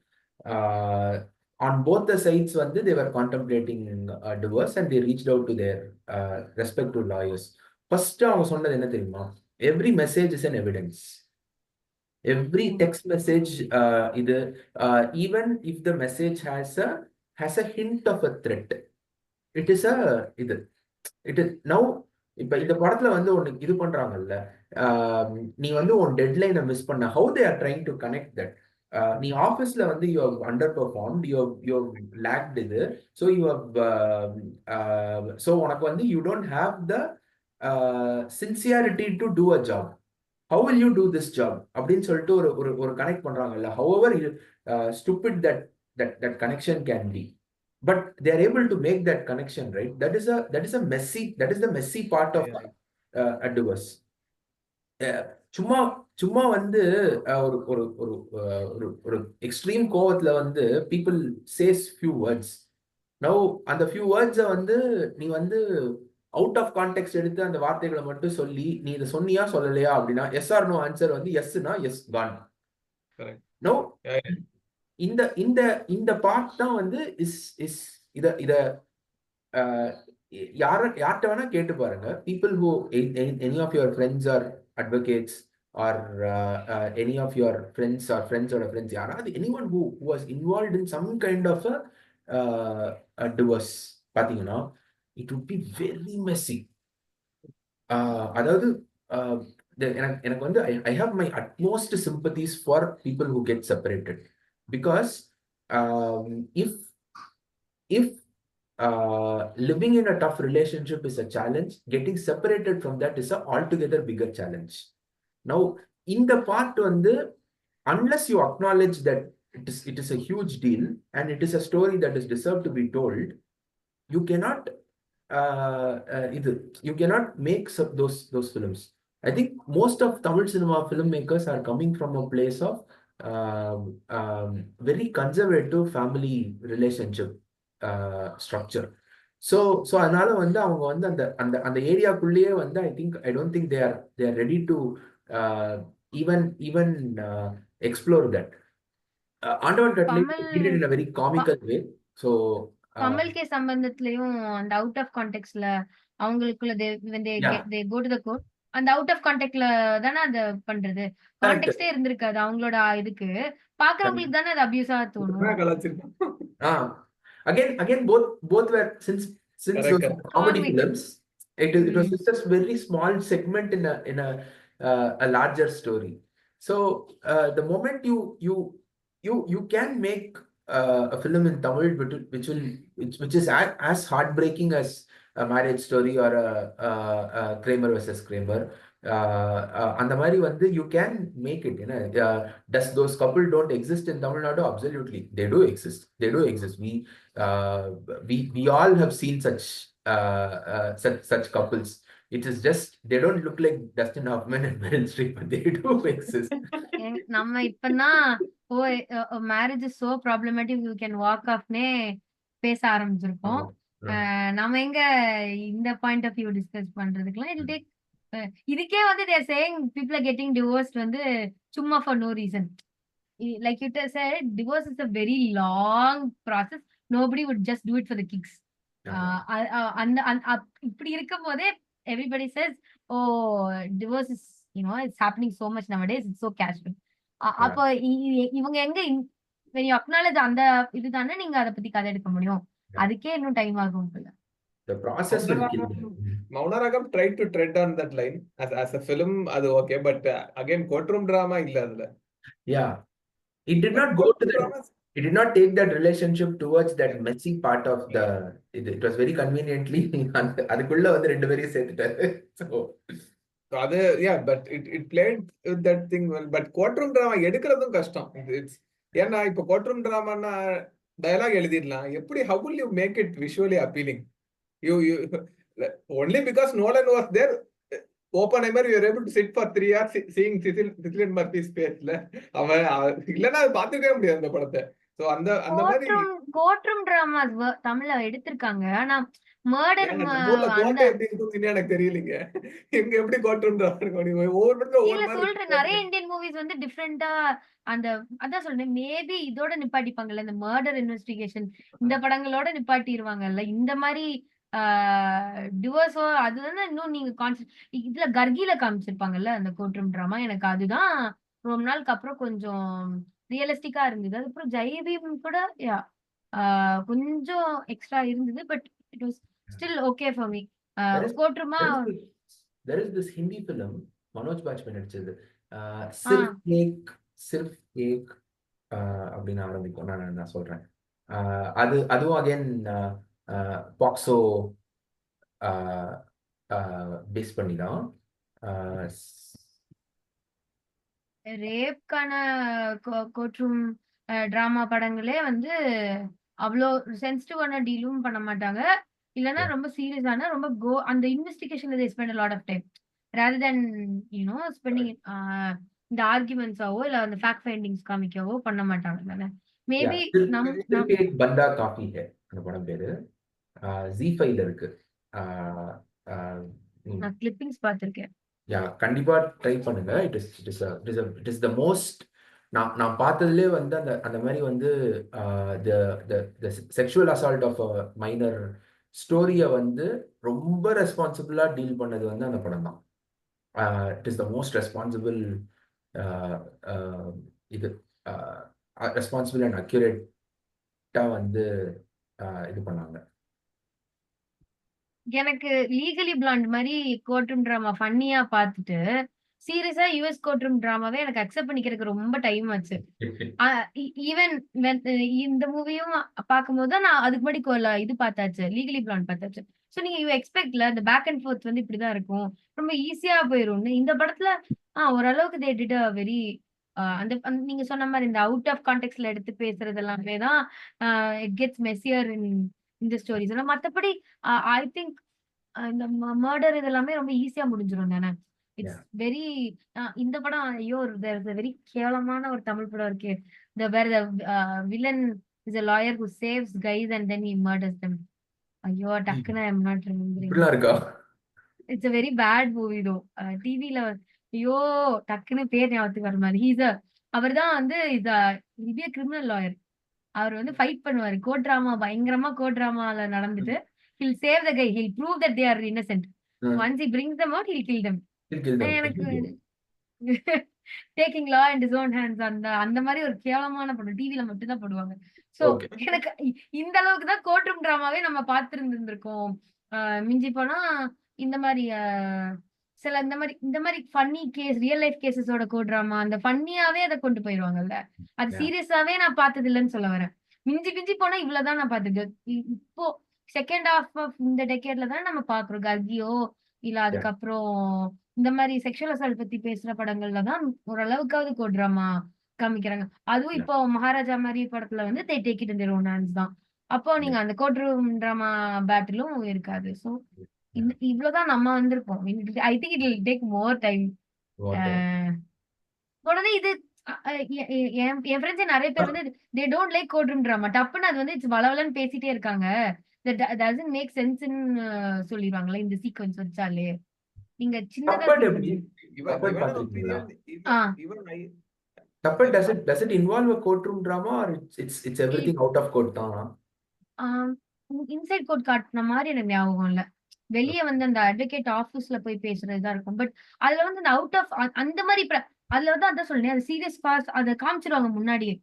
on both the sides வந்து they were contemplating divorce and they reached out to their respective lawyers. First அவங்க சொன்னது என்ன தெரியுமா? Every message is an evidence. Every text message இது even if the message has a hint of a threat, it is a இது it is now. இப்ப இந்த படத்துல வந்து உனக்கு இது பண்றாங்கல்ல, நீ வந்து உன் டெட்லைனை மிஸ் பண்ண, how they are trying to connect that. நீ ஆஃபீஸ்ல வந்து you have underperform, you have lagged இது, ஸோ யூ ஹவ் ஸோ உனக்கு வந்து you don't have the sincerity to do a job. How will you do this job அப்படின்னு சொல்லிட்டு ஒரு ஒரு ஒரு கனெக்ட் பண்றாங்கல்ல. However stupid that connection can be, but they are able to make that connection, right? That is the messy part of a divorce. சும்மா சும்மா வந்து ஒரு ஒரு ஒரு ஒரு ஒரு எக்ஸ்ட்ரீம் கோவத்துல வந்து people says few words. now அந்த few words வந்து நீ வந்து அவுட் ஆஃப் கான்டெக்ட் எடுத்து அந்த வார்த்தைகளை மட்டும் சொல்லி நீ இதை சொன்னியா சொல்லலையா அப்படின்னா எஸ் ஆர் நோ ஆன்சர் வந்து எஸ்னா எஸ் கான். நோ, இந்த இந்த இந்த பார்ட் தான் வந்து இஸ் இத இத யார்கிட்ட வேணா கேட்டு பாருங்க. People who any of your friends are advocates or any of your friends or ஃப்ரெண்ட்ஸோட ஃப்ரெண்ட்ஸ், யாராவது any one who was involve in some kind of a divorce பார்த்தீங்கன்னா it would be very messy. அதாவது எனக்கு வந்து I have my utmost sympathies for people who get separated. Because if living in a tough relationship is a challenge, getting separated from that is a altogether bigger challenge. Now, in the part வந்து, unless you acknowledge that it is a huge deal and it is a story that is deserved to be told, you cannot you cannot make those films. I think most of Tamil cinema filmmakers are coming from a place of very conservative family relationship structure. So அதனால வந்து அவங்க வந்து அந்த அந்த அந்த ஏரியாக்குள்ளேயே வந்து I don't think they are ready to even explore that. ஆண்டவன் கட்டளை did it in a very comical way. So Kamal கே சம்பந்தத்திலயும் அந்த அவுட் ஆஃப் கான்டெக்ட்ல அவங்களுக்குள்ள they go to the court, அந்த அவுட் ஆஃப் கான்டெக்ட்ல தானே அத பண்றது, கான்டெக்ஸ்டே இருந்திருக்காது அவங்களோட இதுக்கு, பாக்குறவங்களுக்கு தானே அது அபியூஸா தோணும். Again both were since those comedy films, it was just a very small segment in a larger story. So the moment you can make a film in Tamil which is as heartbreaking as a marriage story or a Kramer versus Kramer, அந்த மாதிரி வந்து you can make it. Does those couple don't exist in Tamil Nadu? Absolutely, they do exist. We all have seen such couples. It is just they don't look like Dustin Hoffman and Meryl Streep, but they do exist. நம்ம இப்பதான் marriage is so problematic you can walk ஆஃப்னே பேச ஆரம்பிச்சிருக்கோம். நம்ம எங்க இந்த point of view discuss பண்றதுக்குலாம் it take, இதுக்கே வந்து they are saying people are getting divorced வந்து சும்மா for no reason. Like you said, divorce is a very long process. Nobody would just do it for the kicks. இப்படி இருக்கும் போதே everybody says, oh, divorce is, it's happening so much nowadays, it's so casual. அப்போ இவங்க எங்க when you acknowledge அந்த இதுதானே நீங்க அதை பத்தி கதை எடுக்க முடியும், அதுக்கே இன்னும் டைம் ஆகும். The process will kill them. Maunaragam tried to tread on that line as a film, அது okay, but again courtroom drama இல்ல அதுல. Yeah, it did not go to that. It did not take that relationship towards that messy part of the. It was very conveniently அதுக்குள்ள வந்து ரெண்டு பேரையும் சேர்த்துட்டாரு. So அது but it played with that thing well. But courtroom drama எடுக்கிறதும் கஷ்டம். ஏன்னா இப்போ courtroom dramaன்னா dialogue எழுதிடலாம், எப்படி how will you make it visually appealing? You only because Nolan was there, Oppenheimer, you were able to sit for 3 hours seeing Cillian Murphy's face. அவன் இல்லைன்னா அது பார்த்துக்கவே முடியாது அந்த படத்தை. So அந்த மாதிரி கோர்ட்ரூம் டிராமாஸ் தமிழ்ல எடுத்திருக்காங்க. ஆனா மர்டர் ஏங்க நம்ம ஊர்ல அந்த கோட்டை எப்படி இருக்குன்னு எனக்கு தெரியலீங்க. எங்க எப்படி கோட்டைன்றா ஒவ்வொரு இடத்துல ஒவ்வொரு இல்ல மாதிரி சொல்றேன், இருக்கு நிறைய கோட்டை. இந்தியன் மூவிஸ் வந்து டிஃப்ரெண்டா அந்த அதான் சொல்றேன், மேபி இதோட நிப்பாட்டிப்பாங்கல்ல, இந்த மர்டர் இன்வெஸ்டிகேஷன் இந்த படங்களோட நிப்பாட்டிருவாங்கல்ல. இந்த மாதிரி டிவோர்ஸோ அதுதான் இன்னும் நீங்க இதுல கர்கில காமிச்சிருப்பாங்கல்ல அந்த கோர்ட் ரூம் டிராமா. எனக்கு அதுதான் ரொம்ப நாளுக்கு அப்புறம் கொஞ்சம் ரியலிஸ்டிக்கா இருந்தது. அதுக்கப்புறம் ஜெயபீம் கூட யா கொஞ்சம் எக்ஸ்ட்ரா இருந்தது. But it was still okay for me. There is court ரூமா there is this there is this Hindi film Manoj Bajpe நடிச்சது. ஆ சிர்ஃப் ஏக் அப்படின்னு ஆரம்பிக்கும். நான் சொல்றேன். அதுவும் அகைன் பாக்ஸோ பேஸ் பண்ணி தான். ரேப்க்கான கோர்ட் ரூம் டிராமா படங்களே வந்து அவ்வளோ சென்சிட்டிவான டீலும் பண்ண மாட்டாங்க. இல்லைன்னா ரொம்ப சீரியஸான ரொம்ப அந்த investigation they spend lot of time rather than spending இந்த ஆர்குமெண்ட்ஸாவோ இல்ல அந்த ஃபேக்ட் ஃபைண்டிங்ஸ் காமிக்கவோ பண்ண மாட்டாங்க தானே. மேபி நம் சிர்ஃப் ஏக் பந்தா காஃபி ஹே அந்த படம் பேரு. Z5ல இருக்கு. ஆஹ் ஆஹ் உம் நான் கிளிப்பிங்ஸ் பார்த்திருக்கேன். யா கண்டிப்பா ட்ரை பண்ணுங்க. இட் இஸ் த மோஸ்ட் நான் பார்த்ததுலேயே வந்து அந்த அந்த மாதிரி வந்து செக்ஷுவல் அசால்ட் ஆஃப் மைனர் ஸ்டோரியை வந்து ரொம்ப ரெஸ்பான்சிபிளா டீல் பண்ணது வந்து அந்த படம் தான். It is the most responsible இது ரெஸ்பான்சிபிள் அண்ட் அக்யூரேட்டா வந்து இது பண்ணாங்க. எனக்கு லீகலி பிளாண்ட் மாதிரி கோர்ட் ரூம் டிராமா ஃபன்னியா பார்த்துட்டு சீரியஸா யுஎஸ் கோர்ட் ரூம் டிராமாவே எனக்கு அக்செப்ட் பண்ணிக்கிறதுக்கு ரொம்ப டைம் ஆச்சு. ஈவன் இந்த மூவியும் பார்க்கும்போது தான் நான் அதுக்கு முன்னாடி இது பார்த்தாச்சு, லீகலி பிளாண்ட் பார்த்தாச்சு. ஸோ நீங்க யூ எக்ஸ்பெக்ட்ல இந்த பேக் அண்ட் ஃபோர்த் வந்து இப்படிதான் இருக்கும், ரொம்ப ஈஸியா போயிரும்னு. இந்த படத்துல ஓரளவுக்கு தே டிட் அ வெரி அந்த நீங்க சொன்ன மாதிரி இந்த அவுட் ஆஃப் கான்டெக்ட்ல எடுத்து பேசுறது எல்லாமே தான் இட் கெட்ஸ் மெஸ்ஸியர் இன் இந்த ஸ்டோரிஸ். ஆனா மத்தபடி ஐ திங்க் இந்த மர்டர் இதெல்லாமே ரொம்ப ஈஸியா முடிஞ்சிரும் தானே. இட்ஸ் வெரி இந்த படம் ஐயோ வெரி கேவலமான ஒரு தமிழ் படம் இருக்கு. இந்த வேற villain is a lawyer who saves guys and then he murders them. ஐயோ டக்குன்னு ஐ எம் நாட் ரிமெம்பரிங். இப்படிலாம் இருக்கா? It's a very bad movie though. டிவில ஐயோ டக்குன்னு பேர் ஞாபகத்துக்கு வர மாதிரி அவர் தான் வந்து இது கிரிமினல் லாயர். அவர் வந்து ஃபைட் பண்ணுவாரு. கோர்ட் டிராமா பயங்கரமா கோர்ட் டிராமால நடந்துட்டு he'll save the guy, he'll prove that they are innocent. Once he brings them out, he'll kill them. எனக்கு taking law in his own hands அந்த அந்த மாதிரி ஒரு கேவலமான படம் டிவில மட்டும் தான் போடுவாங்க. So okay. எனக்கு இந்த அளவுக்கு தான் கோர்ட் ரூம் டிராமாவே நம்ம பார்த்திருந்திருக்கோம். மிஞ்சி போனா இந்த மாதிரி சில இந்த மாதிரி ஃபன்னி கேஸ் ரியல் லைஃப் கேசஸோட கோர்ட் டிராமா அந்த ஃபன்னியாவே அதை கொண்டு போயிருவாங்கல்ல. அது சீரியஸாவே நான் பார்த்தது இல்லைன்னு சொல்ல வரேன். மிஞ்சி மிஞ்சி போனா இவ்வளவுதான் நான் பார்த்தது. இப்போ செகண்ட் ஹாஃப் ஆஃப் இந்த டெக்கேட்ல தான் நம்ம பாக்குறோம் கர்கியோ இல்ல அதுக்கப்புறம் இந்த மாதிரி செக்ஷுவல் அசால்ட் பத்தி பேசுற படங்கள்ல தான் ஓரளவுக்காவது கோர்ட் டிராமா காமிக்கிறாங்க. அதுவும் இப்போ மகாராஜா மாதிரி படத்துல வந்து they take it in their own hands தான். அப்போ நீங்க அந்த கோர்ட் ரூம் டிராமா பேட்டிலும் இருக்காது. சோ இவ்வளவுதான் நம்ம வந்திருப்போம். ஐ think it will take more time. உடனே இது என் ஃப்ரெண்ட்ஸ் நிறைய பேர் வந்து they don't like court room drama. டப்புன்னு அது வந்து இட்ஸ் வளவலன்னு பேசிட்டே இருக்காங்க. டசன்ட் மேக் சென்ஸ்ன்னு சொல்லிடுவாங்களே இந்த சீக்வென்ஸ் வச்சாலே. நீங்க சின்னதா தப்பட் feel எப்படி? பண்றீங்க. தப்பட் பாத்திருக்கீங்களா? ஆ Couple does it involve a courtroom drama or it's everything out of court தான்? இன்சைட் கோர்ட் காட்டுன மாதிரி எனக்கு ஞாபகம் இல்ல. வெளிய வந்து அந்த அட்வொகேட் ஆபீஸ்ல போய் பேசுறதுதான் இருக்கும். பட் அதுல வந்து அந்த அவுட் ஆஃப் அந்த மாதிரி அதுல வந்து அதான் சொல்றேன், அது சீரியஸ் பார்ட்ஸ் அத காமிச்சிருவாங்க முன்னாடியே.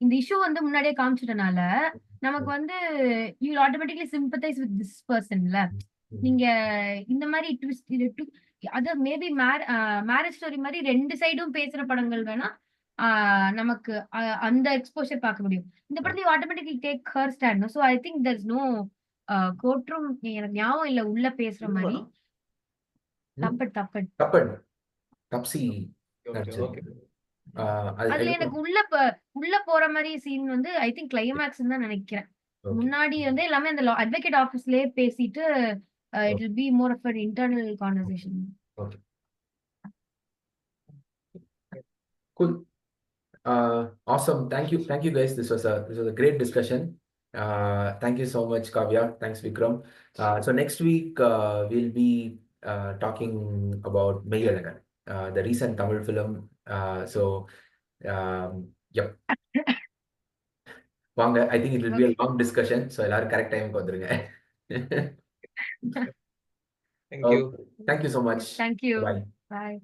இந்த இஷ்யூ வந்து முன்னாடியே காமிச்சிட்டனால நமக்கு வந்து you will automatically sympathise with this பர்சன்ல. நீங்க இந்த மாதிரி ட்விஸ்ட் இது அது மேபி மேரேஜ் ஸ்டோரி மாதிரி ரெண்டு சைடும் பேசுற படங்கள் வேணா நமக்கு அந்த எக்ஸ்போஷர் பார்க்க முடியும். இந்த படத்துல automatically take her stand. So I think there is no court room. எனக்கு ஞாபகம் இல்ல உள்ள பேசுற மாதிரி. தப்பட் தப்பட் தப்பட் தப்சி நடிச்சது. அதுல எனக்கு உள்ள போற மாதிரி சீன் வந்து ஐ திங்க் கிளைமேக்ஸ் தான் நினைக்கிறேன். முன்னாடி வந்து எல்லாமே அந்த அட்வொகேட் ஆபீஸ்லயே பேசிட்டு it will be more of an internal conversation. Okay. Cool. Awesome. Thank you guys. This was a great discussion. Thank you so much, Kavya. Thanks, Vikram. So next week we'll be talking about Meiyalagan, the recent Tamil film. Yep. வாங்க. I think it will be a Okay. long discussion. So எல்லாரும் correct டைமுக்கு வந்துருங்க. Thank you. Okay. Thank you so much. Thank you. Bye. Bye.